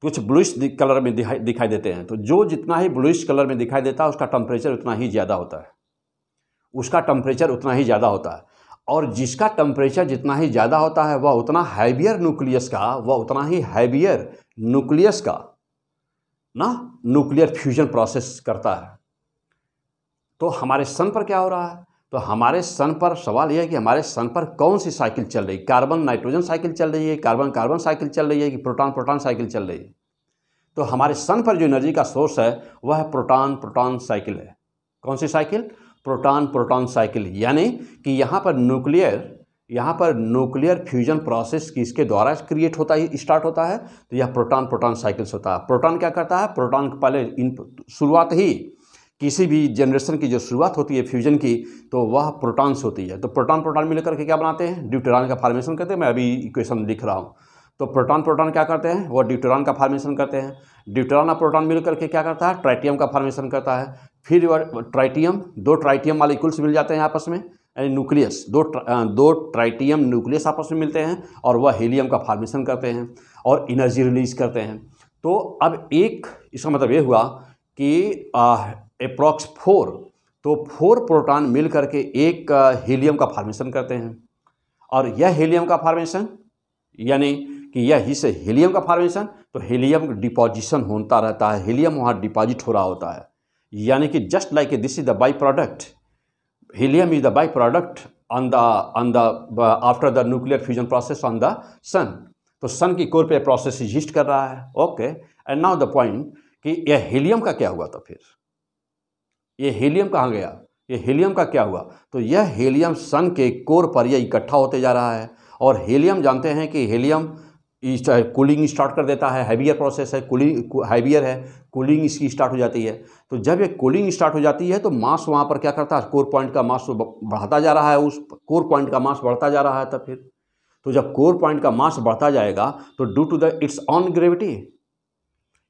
कुछ ब्लूइश कलर में दिखाई देते हैं। तो जो जितना ही ब्लूइश कलर में दिखाई देता है उसका टेम्परेचर उतना ही ज़्यादा होता है, और जिसका टेम्परेचर जितना ही ज़्यादा होता है वह उतना हैवियर न्यूक्लियस का ना न्यूक्लियर फ्यूजन प्रोसेस करता है। तो हमारे सन पर क्या हो रहा है? तो हमारे सन पर सवाल यह है कि हमारे सन पर कौन सी साइकिल चल रही है? कार्बन नाइट्रोजन साइकिल चल रही है, कार्बन कार्बन साइकिल चल रही है, कि प्रोटॉन प्रोटॉन साइकिल चल रही है? तो हमारे सन पर जो एनर्जी का सोर्स है वह प्रोटॉन प्रोटॉन साइकिल है। कौन सी साइकिल? Proton proton cycle. यानी कि यहाँ पर न्यूक्लियर फ्यूजन प्रोसेस किसके द्वारा स्टार्ट होता है? तो यह प्रोटॉन प्रोटॉन साइकिल्स होता है। प्रोटॉन क्या करता है? प्रोटॉन पहले शुरुआत ही किसी भी जनरेशन की जो शुरुआत होती है फ्यूजन की, तो वह प्रोटॉन्स होती है। तो प्रोटॉन प्रोटॉन मिलकर के क्या बनाते हैं? ड्यूटेरॉन का फॉर्मेशन करते हैं। मैं अभी इक्वेशन लिख रहा हूँ। तो प्रोटॉन प्रोटॉन क्या करते हैं, वो ड्यूटेरॉन का फॉर्मेशन करते हैं। ड्यूटेरॉन और प्रोटॉन मिल करके क्या करता है, ट्राइटियम का फॉर्मेशन करता है। फिर ट्राइटियम, दो ट्राइटियम मॉलिक्यूल्स मिल जाते हैं आपस में, यानी न्यूक्लियस, दो ट्राइटियम न्यूक्लियस आपस में मिलते हैं और वह हीलियम का फॉर्मेशन करते हैं और एनर्जी रिलीज करते हैं। तो अब एक, इसका मतलब ये हुआ कि अप्रॉक्स 4, तो 4 प्रोटॉन मिल करके एक हीलियम का फॉर्मेशन करते हैं। और यह हीलियम का फॉर्मेशन, यानी कि यह इस हीलियम का फॉर्मेशन, तो हीलियम डिपोजिशन होता रहता है, हीलियम वहाँ डिपॉजिट हो रहा होता है। यानी कि just like this is the by product, helium is the by product on the after the nuclear fusion process on the sun. तो सन की कोर पे प्रोसेस एग्जिस्ट कर रहा है। Okay, and now the point कि यह helium का क्या हुआ, तो फिर ये हीलियम कहाँ गया, ये हीलियम का क्या हुआ, तो यह हीलियम सन के कोर पर यह इकट्ठा होते जा रहा है। और हीलियम जानते हैं कि हीलियम कूलिंग स्टार्ट कर देता है, हैवियर प्रोसेस है, कूलिंग हैवियर है, कूलिंग इसकी स्टार्ट हो जाती है। तो जब ये कूलिंग स्टार्ट हो जाती है तो मास वहाँ पर क्या करता है, कोर पॉइंट का मास बढ़ता जा रहा है, उस कोर पॉइंट का मास बढ़ता जा रहा है। तब फिर तो जब कोर पॉइंट का मास बढ़ता जाएगा तो due to the its own gravity,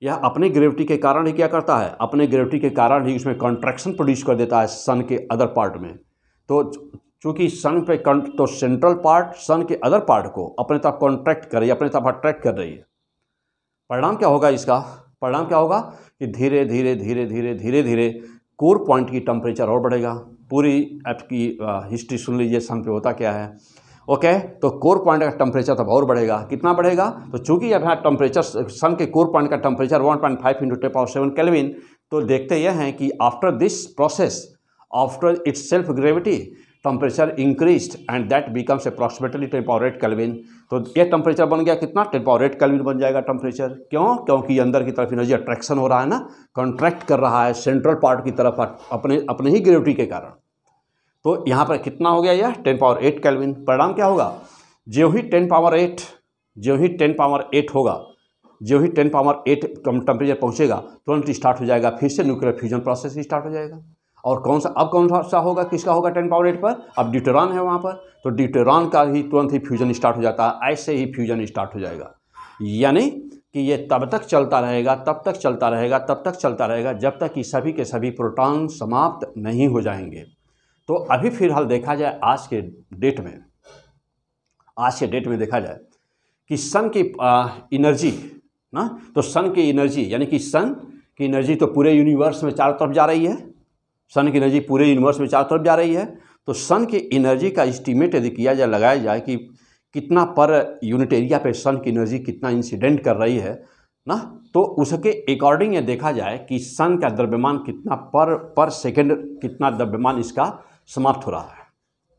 यह अपने ग्रेविटी के कारण ही क्या करता है, अपने ग्रेविटी के कारण ही उसमें कॉन्ट्रैक्शन प्रोड्यूस कर देता है सन के अदर पार्ट में। तो चूँकि सन पे तो सेंट्रल पार्ट सन के अदर पार्ट को अपने तरफ कॉन्ट्रैक्ट कर रही है, अपने तरफ अट्रैक्ट कर रही है। परिणाम क्या होगा इसका, परिणाम क्या होगा कि धीरे धीरे धीरे धीरे धीरे धीरे कोर पॉइंट की टेम्परेचर और बढ़ेगा। पूरी आपकी हिस्ट्री सुन लीजिए सन पे होता क्या है। ओके, तो कोर पॉइंट का टेम्परेचर तब और बढ़ेगा। कितना बढ़ेगा, तो चूंकि अब यहाँ टेम्परेचर सन के कोर पॉइंट का टेम्परेचर 1.5 × 10⁷ केल्विन, तो देखते यह हैं कि after this process, after it's self gravity, temperature increased and that becomes approximately 10⁸ kelvin. तो ये टेम्परेचर बन गया कितना, 10⁸ केल्विन बन जाएगा टेम्परेचर। क्यों, क्योंकि अंदर की तरफ एनर्जी अट्रैक्शन हो रहा है ना, कॉन्ट्रैक्ट कर रहा है सेंट्रल पार्ट की तरफ अपने ही ग्रेविटी के कारण। तो यहाँ पर कितना हो गया, यह 10⁸ केल्विन। परिणाम क्या होगा, जो ही 10⁸ होगा, जो ही 10⁸ टेम्परेचर पहुँचेगा तुरंत स्टार्ट हो जाएगा, फिर से न्यूक्लियर फ्यूजन प्रोसेस स्टार्ट हो जाएगा। और कौन सा होगा, किसका होगा 10⁸ पर, अब ड्यूटेरॉन है वहाँ पर, तो ड्यूटेरॉन का ही तुरंत ही फ्यूजन स्टार्ट हो जाता है। ऐसे ही फ्यूजन स्टार्ट हो जाएगा, यानी कि ये तब तक चलता रहेगा, तब तक चलता रहेगा, तब तक चलता रहेगा, जब तक कि सभी के सभी प्रोटॉन समाप्त नहीं हो जाएंगे। तो अभी फिलहाल देखा जाए आज के डेट में देखा जाए कि सन की एनर्जी ना, तो सन की एनर्जी, यानी कि सन की एनर्जी तो पूरे यूनिवर्स में चारों तरफ जा रही है, सन की एनर्जी पूरे यूनिवर्स में चारों तरफ जा रही है। तो सन की एनर्जी का एस्टीमेट यदि किया जाए, लगाया जाए कि कितना पर यूनिट एरिया पे सन की एनर्जी कितना इंसिडेंट कर रही है ना, तो उसके अकॉर्डिंग ये देखा जाए कि सन का द्रव्यमान कितना पर सेकेंड, कितना द्रव्यमान इसका समाप्त हो रहा है,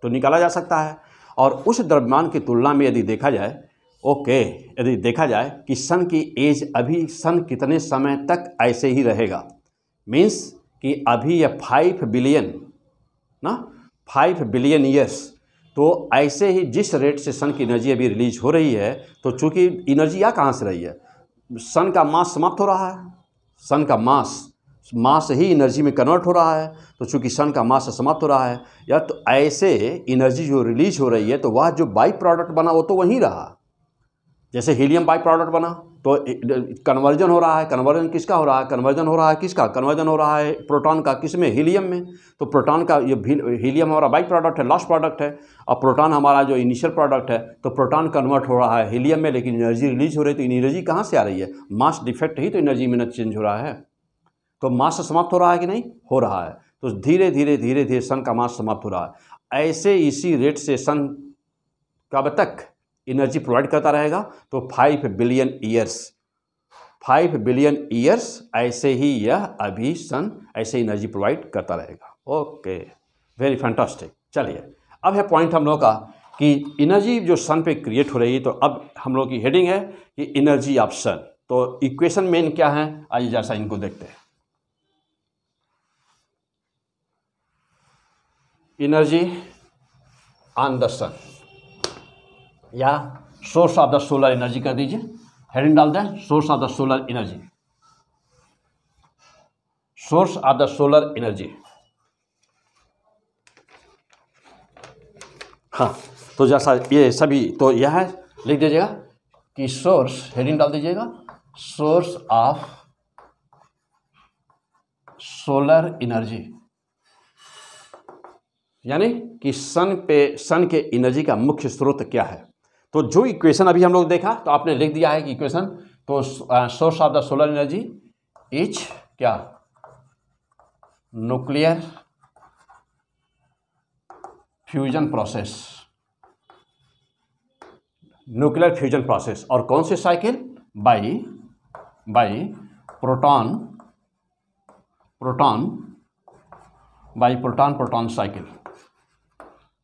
तो निकाला जा सकता है। और उस द्रव्यमान की तुलना में यदि देखा जाए, यदि देखा जाए कि सन की एज, अभी सन कितने समय तक ऐसे ही रहेगा, मीन्स कि अभी यह 5 बिलियन ईयर्स, तो ऐसे ही जिस रेट से सन की एनर्जी अभी रिलीज हो रही है, तो चूँकि एनर्जी या कहाँ से रही है, सन का मास समाप्त हो रहा है, सन का मास ही एनर्जी में कन्वर्ट हो रहा है। तो चूँकि सन का मास समाप्त हो रहा है या, तो ऐसे एनर्जी जो रिलीज हो रही है, तो वह जो बाई प्रोडक्ट बना वो तो वहीं रहा। जैसे हीलियम बाई प्रोडक्ट बना तो कन्वर्जन हो रहा है, कन्वर्जन किसका हो रहा है, कन्वर्जन हो रहा है किसका, कन्वर्जन हो रहा है प्रोटॉन का, किस में, हीलियम में। तो प्रोटॉन का ये हीलियम हमारा बाई प्रोडक्ट है, लास्ट प्रोडक्ट है, और प्रोटॉन हमारा जो इनिशियल प्रोडक्ट है। तो प्रोटॉन कन्वर्ट हो रहा है हीलियम में, लेकिन एनर्जी रिलीज हो रही है। तो एनर्जी कहाँ से आ रही है, मास डिफेक्ट ही तो एनर्जी में चेंज हो रहा है। तो मास समाप्त हो रहा है कि नहीं, हो रहा है। तो धीरे धीरे धीरे धीरे सन का मास समाप्त हो रहा है। ऐसे इसी रेट से सन कब तक एनर्जी प्रोवाइड करता रहेगा, तो 5 बिलियन ईयर्स ऐसे ही यह अभी सन ऐसे एनर्जी प्रोवाइड करता रहेगा। Okay, very fantastic. चलिए, अब है पॉइंट हम लोग का कि एनर्जी जो सन पे क्रिएट हो रही है। तो अब हम लोग की हेडिंग है कि एनर्जी ऑफ सन। तो इक्वेशन मेन क्या है, आइए जैसा इनको देखते हैं। एनर्जी ऑन द सन या source of the solar energy कर दीजिए, हेडिंग डाल दें, source of the solar energy, source of the solar energy. हाँ, तो जैसा ये सभी, तो यह है, लिख दीजिएगा कि सोर्स, हेडिंग डाल दीजिएगा, सोर्स ऑफ सोलर एनर्जी, यानी कि सन के एनर्जी का मुख्य स्रोत क्या है। तो जो इक्वेशन अभी हम लोग देखा, तो आपने लिख दिया है कि इक्वेशन, तो source of the solar energy is क्या, nuclear fusion process, nuclear fusion process. और कौन से साइकिल, बाई प्रोटॉन साइकिल।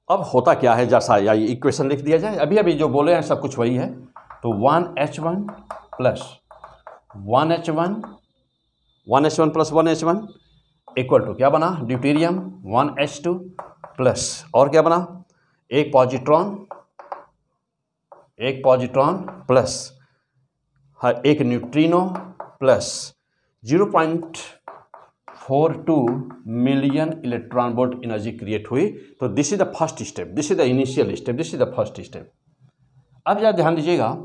अब होता क्या है, जैसा या इक्वेशन लिख दिया जाए, अभी अभी जो बोले हैं सब कुछ वही है। तो 1H1 plus 1H1 plus 1H1 equal to क्या बना, ड्यूटेरियम 1H2 प्लस, और क्या बना, एक पॉजिट्रॉन प्लस एक neutrino plus 0.42 million electron volt energy create हुई। तो this is the first step, this is the initial step, this is the first step. अब जरा ध्यान दीजिएगा,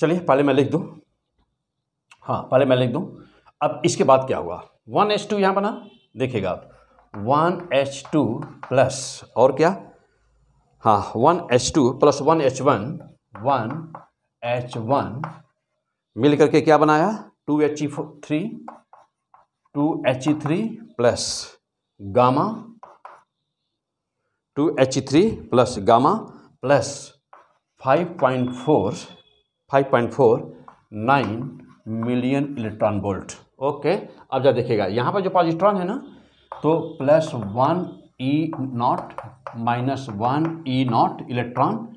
चलिए पहले मैं लिख दूं, पहले मैं लिख दूं। अब इसके बाद क्या हुआ, 1H2 यहाँ बना, देखिएगा 1H2 प्लस, और क्या, 1H2 प्लस 1H1 मिल करके क्या बनाया, 2He3 plus gamma, 2He3 plus gamma plus 5.49 million electron volt. Okay, अब जब देखिएगा यहाँ पर जो पॉजिट्रॉन है ना, तो plus 1E0 minus 1E0 electron,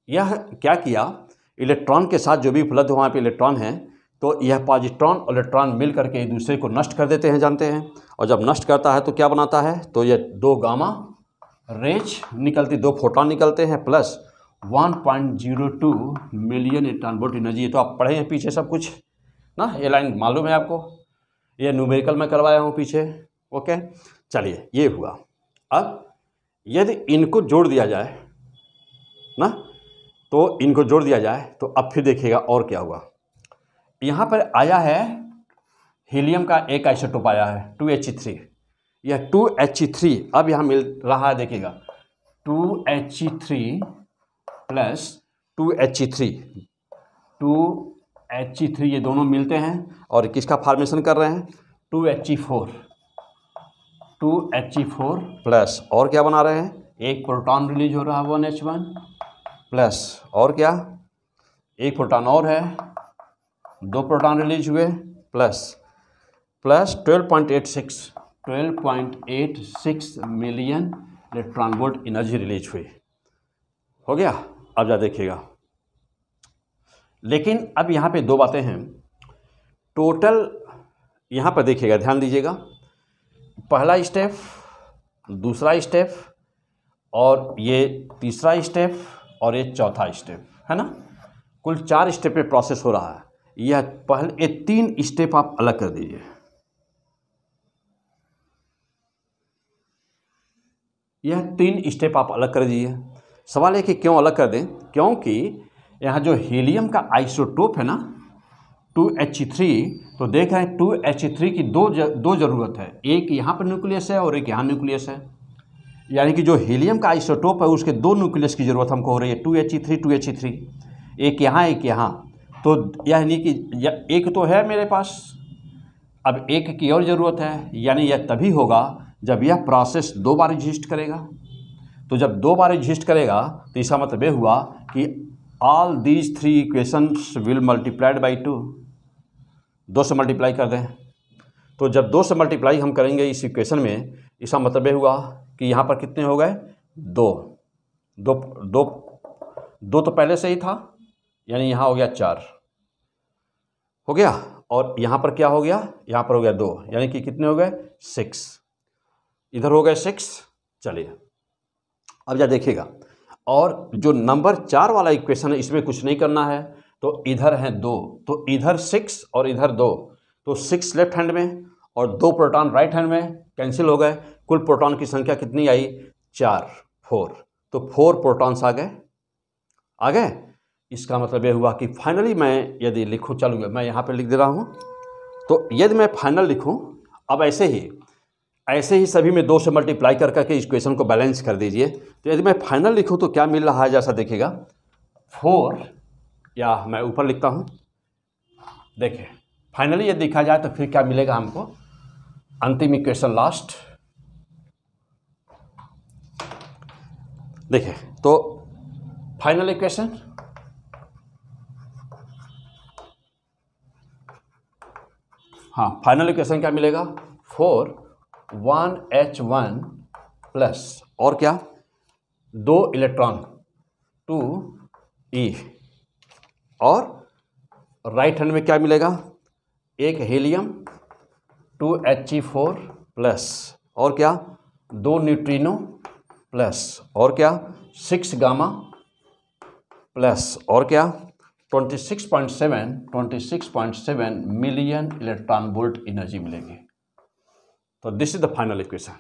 यह क्या किया, इलेक्ट्रॉन के साथ जो भी उपलब्ध वहाँ पे इलेक्ट्रॉन है, तो यह पॉजिट्रॉन और इलेक्ट्रॉन मिल करके एक दूसरे को नष्ट कर देते हैं, जानते हैं। और जब नष्ट करता है तो क्या बनाता है, तो ये 2 गामा रेज निकलती, 2 फोटॉन निकलते हैं, plus 1.02 million electron volt energy. ये तो आप पढ़े हैं पीछे सब कुछ ना, ये लाइन मालूम है आपको, ये न्यूमेरिकल में करवाया हूँ पीछे। ओके, चलिए ये हुआ। अब यदि इनको जोड़ दिया जाए ना, तो इनको जोड़ दिया जाए, तो अब फिर देखिएगा और क्या हुआ। यहाँ पर आया है हीलियम का एक आइसोटोप आया है 2He3, यह 2He3 अब यहाँ मिल रहा है, देखिएगा 2He3 प्लस 2He3 ये दोनों मिलते हैं और किसका फॉर्मेशन कर रहे हैं, 2He4 प्लस, और क्या बना रहे हैं, एक प्रोटॉन रिलीज हो रहा है 1H1 प्लस, और क्या, एक प्रोटॉन और है, 2 प्रोटॉन रिलीज हुए, plus 12.86 million electron volt energy release हुई। हो गया, अब जा देखिएगा। लेकिन अब यहाँ पे 2 बातें हैं, टोटल यहाँ पर देखिएगा, ध्यान दीजिएगा, पहला स्टेप, दूसरा स्टेप, और ये तीसरा स्टेप, और ये चौथा स्टेप, है ना, कुल 4 स्टेप पे प्रोसेस हो रहा है। यह पहले 3 स्टेप आप अलग कर दीजिए, यह 3 स्टेप आप अलग कर दीजिए। सवाल है कि क्यों अलग कर दें, क्योंकि यहाँ जो हीलियम का आइसोटोप है ना 2He3, तो देख रहे हैं 2He3 की दो ज़रूरत है, एक यहाँ पर न्यूक्लियस है और एक यहाँ न्यूक्लियस है, यानी कि जो हीलियम का आइसोटोप है उसके 2 न्यूक्लियस की ज़रूरत हमको हो रही है, 2He3, एक यहाँ एक यहाँ। तो यानी कि एक तो है मेरे पास, अब एक की और ज़रूरत है, यानी यह तभी होगा जब यह प्रोसेस 2 बार एग्जिस्ट करेगा। तो जब 2 बार एग्जिस्ट करेगा तो इसका मतलब ये हुआ कि all these 3 equations will multiplied by 2, 2 से मल्टीप्लाई कर दें। तो जब 2 से मल्टीप्लाई हम करेंगे इस इक्वेशन में, इसका मतलब ये हुआ कि यहाँ पर कितने हो गए, 2 तो पहले से ही था, यानी यहाँ हो गया 4 हो गया, और यहाँ पर क्या हो गया, यहाँ पर हो गया 2, यानी कि कितने हो गए, 6, इधर हो गए 6। चलिए अब जा देखिएगा, और जो नंबर 4 वाला इक्वेशन है इसमें कुछ नहीं करना है, तो इधर है 2, तो इधर 6 और इधर 2, तो 6 लेफ्ट हैंड में और 2 प्रोटॉन राइट हैंड में कैंसिल हो गए। कुल प्रोटॉन की संख्या कितनी आई, 4, 4, तो 4 प्रोटॉन्स आ गए। इसका मतलब ये हुआ कि फाइनली मैं यदि लिखूँ, चलो मैं यहाँ पे लिख दे रहा हूँ, तो यदि मैं फाइनल लिखूँ, अब ऐसे ही सभी में 2 से मल्टीप्लाई कर करके इस इक्वेशन को बैलेंस कर दीजिए। तो यदि मैं फाइनल लिखूँ तो क्या मिल रहा है, जैसा देखिएगा 4, या मैं ऊपर लिखता हूँ, देखिए फाइनली यदि देखा जाए तो फिर क्या मिलेगा हमको, अंतिम इक्वेशन लास्ट, देखिए तो फाइनल इक्वेशन फाइनल इक्वेशन क्या मिलेगा, 4 1H1 प्लस और क्या 2 इलेक्ट्रॉन 2E, और राइट हैंड में क्या मिलेगा, 1 हीलियम 2He4 प्लस और क्या 2 न्यूट्रिनो प्लस और क्या 6 गामा प्लस और क्या 26.7 मिलियन इलेक्ट्रॉन वोल्ट एनर्जी मिलेगी। तो this is the final equation.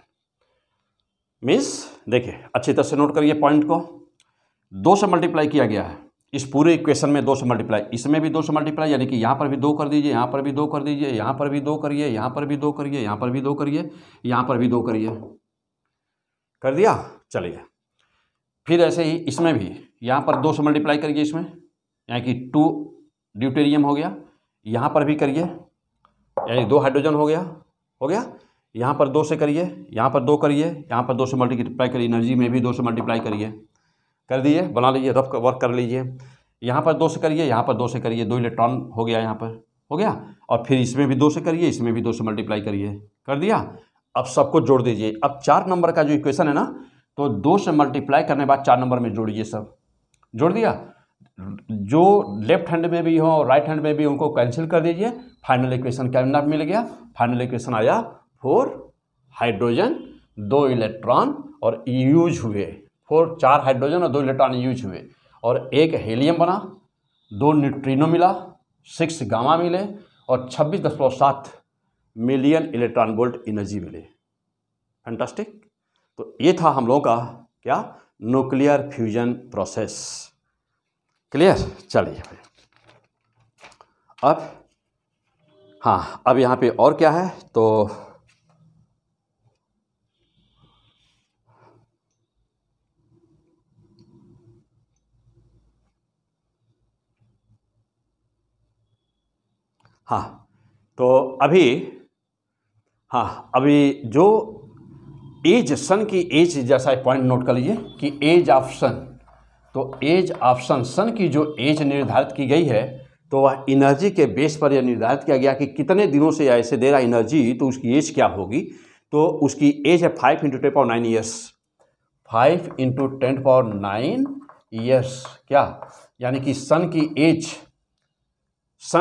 Means देखिए अच्छी तरह से नोट करिए पॉइंट को, 2 से मल्टीप्लाई किया गया है इस पूरे इक्वेशन में, 2 से मल्टीप्लाई, इसमें भी 2 से मल्टीप्लाई, यानी कि यहाँ पर भी 2 कर दीजिए, यहाँ पर भी 2 कर दीजिए, यहाँ पर भी 2 करिए, यहाँ पर भी 2 करिए, यहाँ पर भी 2 करिए, यहाँ पर भी 2 करिए, कर दिया। चलिए फिर ऐसे ही इसमें भी यहाँ पर 2 से मल्टीप्लाई करिए, इसमें यानी कि 2 ड्यूटेरियम हो गया, यहाँ पर भी करिए यानी 2 हाइड्रोजन हो गया, यहाँ पर 2 से करिए, यहाँ पर 2 करिए, यहाँ पर 2 से मल्टीप्लाई करिए, एनर्जी में भी 2 से मल्टीप्लाई करिए, कर दिए, बना लीजिए, रफ वर्क कर लीजिए, यहाँ पर 2 से करिए, यहाँ पर 2 से करिए, 2 इलेक्ट्रॉन हो गया, यहाँ पर हो गया, और फिर इसमें भी 2 से करिए, इसमें भी 2 से मल्टीप्लाई करिए, कर दिया। अब सबको जोड़ दीजिए। अब 4 नंबर का जो इक्वेशन है ना, तो 2 से मल्टीप्लाई करने के बाद 4 नंबर में जोड़िए, सब जोड़ दिया, जो लेफ्ट हैंड में भी हो और राइट हैंड में भी उनको कैंसिल कर दीजिए। फाइनल इक्वेशन क्या मिल गया, फाइनल इक्वेशन आया 4 हाइड्रोजन 2 इलेक्ट्रॉन और यूज हुए, 4 हाइड्रोजन और 2 इलेक्ट्रॉन यूज हुए, और 1 हीलियम बना, 2 न्यूट्रिनो मिला, 6 गामा मिले, और 26.7 मिलियन इलेक्ट्रॉन वोल्ट एनर्जी मिले। फैंटास्टिक। तो ये था हम लोगों का क्या, न्यूक्लियर फ्यूजन प्रोसेस। क्लियर। चलिए अब अब यहाँ पे और क्या है, तो तो अभी जो एज, सन की एज जैसा पॉइंट नोट कर लीजिए कि एज ऑफ सन, तो एज ऑफ सन की जो एज निर्धारित की गई है, तो वह एनर्जी के बेस पर यह निर्धारित किया गया कि कितने दिनों से ऐसे दे रहा एनर्जी, तो उसकी एज क्या होगी। तो उसकी एज है 5 × 10⁹ ईयर्स, 5 × 10⁹ ईयर्स, क्या यानी कि सन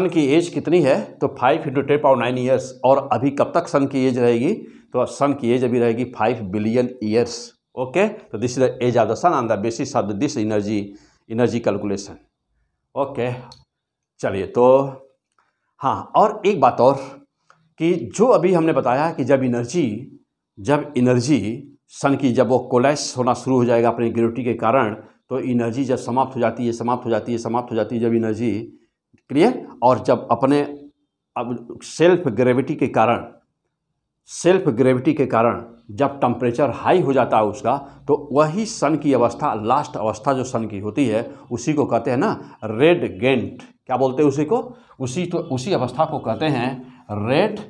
की एज कितनी है, तो 5 × 10⁹ ईयर्स। और अभी कब तक सन की एज रहेगी, तो सन की एज अभी रहेगी 5 बिलियन ईयर्स। ओके, तो this is the age of the sun on the basis of this energy calculation. Okay, चलिए तो और एक बात और कि जो अभी हमने बताया कि जब एनर्जी सन की जब वो कोलैप्स होना शुरू हो जाएगा अपनी ग्रेविटी के कारण, तो एनर्जी जब समाप्त हो जाती है जब एनर्जी, क्लियर, और जब अपने अब सेल्फ ग्रेविटी के कारण जब टेम्परेचर हाई हो जाता है उसका, तो वही सन की अवस्था, लास्ट अवस्था जो सन की होती है, उसी को कहते हैं ना रेड गेंट। क्या बोलते हैं उसी को, उसी अवस्था को कहते हैं रेड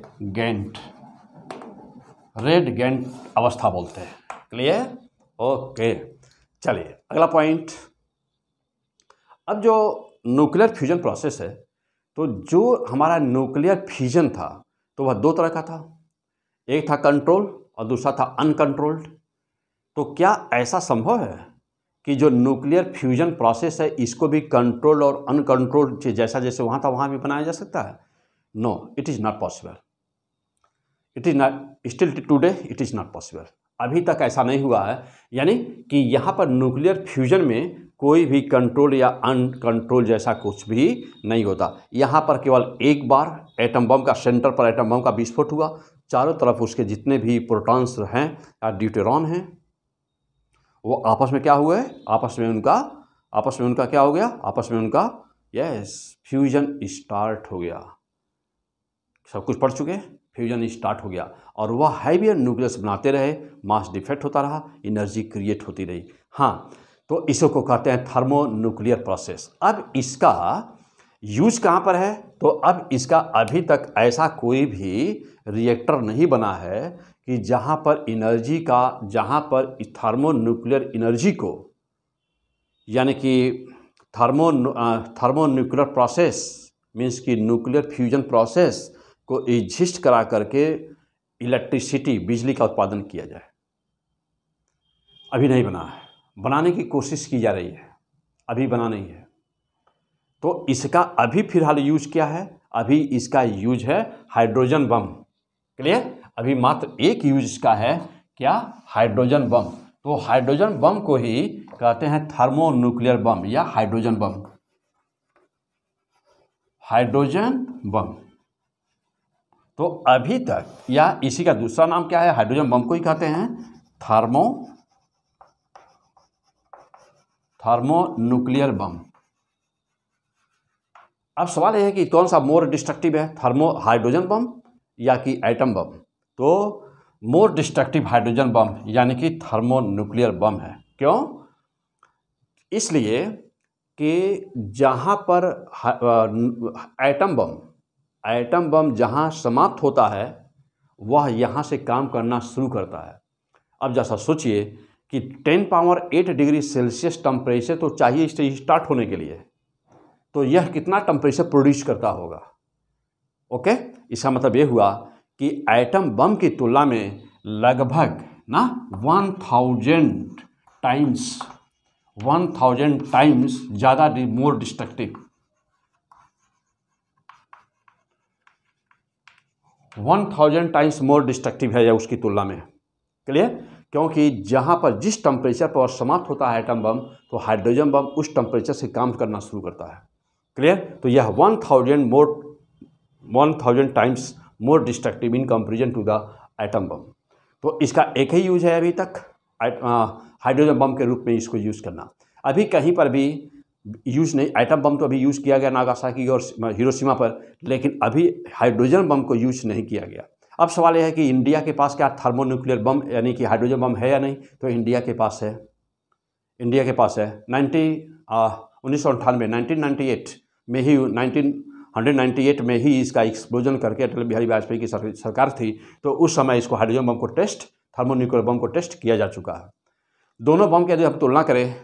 गेंट अवस्था बोलते हैं। क्लियर। ओके, चलिए अगला पॉइंट। अब जो न्यूक्लियर फ्यूजन प्रोसेस है, तो जो हमारा न्यूक्लियर फ्यूजन था, तो वह 2 तरह का था, एक था कंट्रोल और दूसरा था अनकंट्रोल्ड। तो क्या ऐसा संभव है कि जो न्यूक्लियर फ्यूजन प्रोसेस है, इसको भी कंट्रोल और अनकंट्रोल्ड जैसा जैसे वहाँ था वहाँ भी बनाया जा सकता है? No, it is not possible. It is not, still today it is not possible. अभी तक ऐसा नहीं हुआ है, यानी कि यहाँ पर न्यूक्लियर फ्यूजन में कोई भी कंट्रोल या अनकंट्रोल जैसा कुछ भी नहीं होता। यहाँ पर केवल एक बार एटम बम का सेंटर पर एटम बम का विस्फोट हुआ, चारों तरफ उसके जितने भी प्रोटॉन्स हैं या ड्यूटेरॉन हैं, वो आपस में क्या हुए, आपस में उनका आपस में उनका क्या हो गया, आपस में उनका यस फ्यूजन स्टार्ट हो गया। सब कुछ पढ़ चुके, फ्यूजन स्टार्ट हो गया और वह हैवियर न्यूक्लियस बनाते रहे, मास डिफेक्ट होता रहा, एनर्जी क्रिएट होती रही। हाँ, तो इसको कहते हैं थर्मो न्यूक्लियर प्रोसेस। अब इसका यूज कहाँ पर है, तो अब इसका अभी तक ऐसा कोई भी रिएक्टर नहीं बना है कि जहाँ पर एनर्जी का, जहाँ पर थर्मो न्यूक्लियर एनर्जी को, यानी कि थर्मो न्यूक्लियर प्रोसेस मीन्स कि न्यूक्लियर फ्यूजन प्रोसेस को एग्जिस्ट करा करके इलेक्ट्रिसिटी, बिजली का उत्पादन किया जाए। अभी नहीं बना है, बनाने की कोशिश की जा रही है, अभी बना नहीं है। तो इसका अभी फिलहाल यूज क्या है, अभी इसका यूज है हाइड्रोजन बम। क्लियर, अभी मात्र एक यूज इसका है, क्या, हाइड्रोजन बम। तो हाइड्रोजन बम को ही कहते हैं थर्मो न्यूक्लियर बम या हाइड्रोजन बम, हाइड्रोजन बम। तो अभी तक, या इसी का दूसरा नाम क्या है, हाइड्रोजन बम को ही कहते हैं थर्मो न्यूक्लियर बम। अब सवाल यह है कि कौन सा मोर डिस्ट्रक्टिव है, हाइड्रोजन बम या कि एटम बम। तो मोर डिस्ट्रक्टिव हाइड्रोजन बम यानी कि थर्मो न्यूक्लियर बम है। क्यों, इसलिए कि जहाँ पर एटम बम जहाँ समाप्त होता है वह यहाँ से काम करना शुरू करता है। अब जैसा सोचिए कि 10 पावर 8 डिग्री सेल्सियस टेम्परेचर तो चाहिए इससे स्टार्ट होने के लिए, तो यह कितना टेम्परेचर प्रोड्यूस करता होगा। ओके, इसका मतलब ये हुआ कि एटम बम की तुलना में लगभग ना 1000 टाइम्स ज़्यादा मोर डिस्ट्रक्टिव, 1000 टाइम्स मोर डिस्ट्रक्टिव है या उसकी तुलना में। क्लियर, क्योंकि जहाँ पर जिस टेम्परेचर पर समाप्त होता है एटम बम, तो हाइड्रोजन बम उस टेम्परेचर से काम करना शुरू करता है। क्लियर, तो यह 1000 times more destructive in comparison to the atom bomb. तो इसका एक ही यूज है अभी तक, हाइड्रोजन बम के रूप में इसको यूज़ करना। अभी कहीं पर भी यूज़ नहीं, एटम बम तो अभी यूज़ किया गया नागासाकी और हिरोशिमा पर, लेकिन अभी हाइड्रोजन बम को यूज नहीं किया गया। अब सवाल यह है कि इंडिया के पास क्या थर्मो न्यूक्लियर बम यानी कि हाइड्रोजन बम है या नहीं, तो इंडिया के पास है। 1998 में ही 1998 में ही इसका एक्सप्लोजन करके अटल बिहारी वाजपेयी की सरकार थी, तो उस समय इसको हाइड्रोजन बम को थर्मो न्यूक्लियर बम को टेस्ट किया जा चुका है। दोनों बम की यदि हम तुलना करें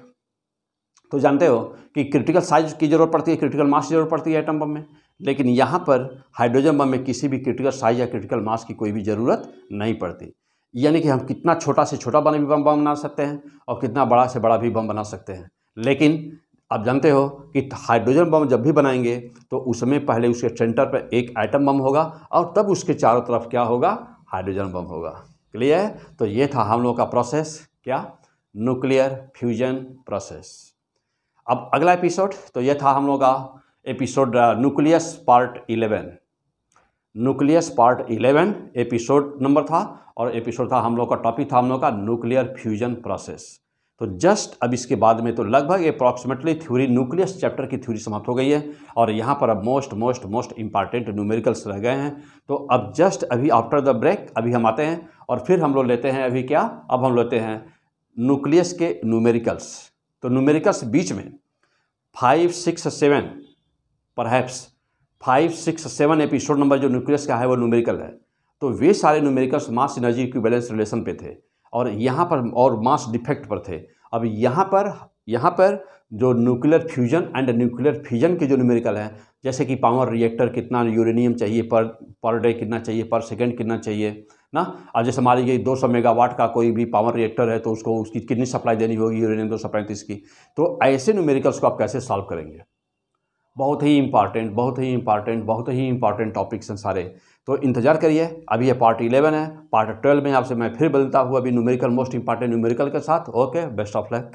तो जानते हो कि क्रिटिकल साइज की जरूरत पड़ती है, क्रिटिकल मास की जरूरत पड़ती है एटम बम में, लेकिन यहाँ पर हाइड्रोजन बम में किसी भी क्रिटिकल साइज या क्रिटिकल मास की कोई भी ज़रूरत नहीं पड़ती। यानी कि हम कितना छोटा से छोटा बम बना सकते हैं और कितना बड़ा से बड़ा भी बम बना सकते हैं। लेकिन आप जानते हो कि हाइड्रोजन बम जब भी बनाएंगे तो उसमें पहले उसके सेंटर पर एक एटम बम होगा और तब उसके चारों तरफ क्या होगा, हाइड्रोजन बम होगा। क्लियर है, तो ये था हम लोग का प्रोसेस, क्या, न्यूक्लियर फ्यूजन प्रोसेस। अब अगला एपिसोड, तो ये था हम लोग का episode nucleus part 11। Nucleus part 11 episode number था और एपिसोड था हम लोग का, टॉपिक था हम लोग का न्यूक्लियर फ्यूजन प्रोसेस। तो जस्ट अब इसके बाद में तो लगभग अप्रॉक्सीमेटली थ्योरी, न्यूक्लियस चैप्टर की थ्योरी समाप्त हो गई है और यहाँ पर अब मोस्ट इंपॉर्टेंट न्यूमेरिकल्स रह गए हैं। तो अब जस्ट अभी आफ्टर द ब्रेक अभी हम आते हैं और फिर हम लोग लेते हैं अभी क्या, अब हम लेते हैं न्यूक्लियस के न्यूमेरिकल्स। तो न्यूमेरिकल्स बीच में 5, 6, 7 परहैप्स 5, 6, 7 एपिसोड नंबर जो न्यूक्लियस का है वो न्यूमेरिकल है। तो वे सारे न्यूमेरिकल्स मास एनर्जी इक्विवेलेंस रिलेशन पे थे और यहाँ पर और मास डिफेक्ट पर थे। अब यहाँ पर जो nuclear fusion and nuclear fission के जो न्यूमेरिकल हैं, जैसे कि पावर रिएक्टर कितना यूरेनियम चाहिए पर डे, कितना चाहिए पर सेकंड, कितना चाहिए ना। अब जैसे मान लीजिए 200 मेगावाट का कोई भी पावर रिएक्टर है तो उसको उसकी कितनी सप्लाई देनी होगी यूरेनियम 235 की। तो ऐसे न्यूमेरिकल्स को आप कैसे सॉल्व करेंगे, बहुत ही इंपॉर्टेंट टॉपिक्स हैं सारे। तो इंतजार करिए, अभी ये पार्ट 11 है, पार्ट 12 में आपसे मैं फिर मिलता हूँ अभी न्यूमेरिकल, मोस्ट इंपॉर्टेंट न्यूमेरिकल के साथ। Okay, best of luck.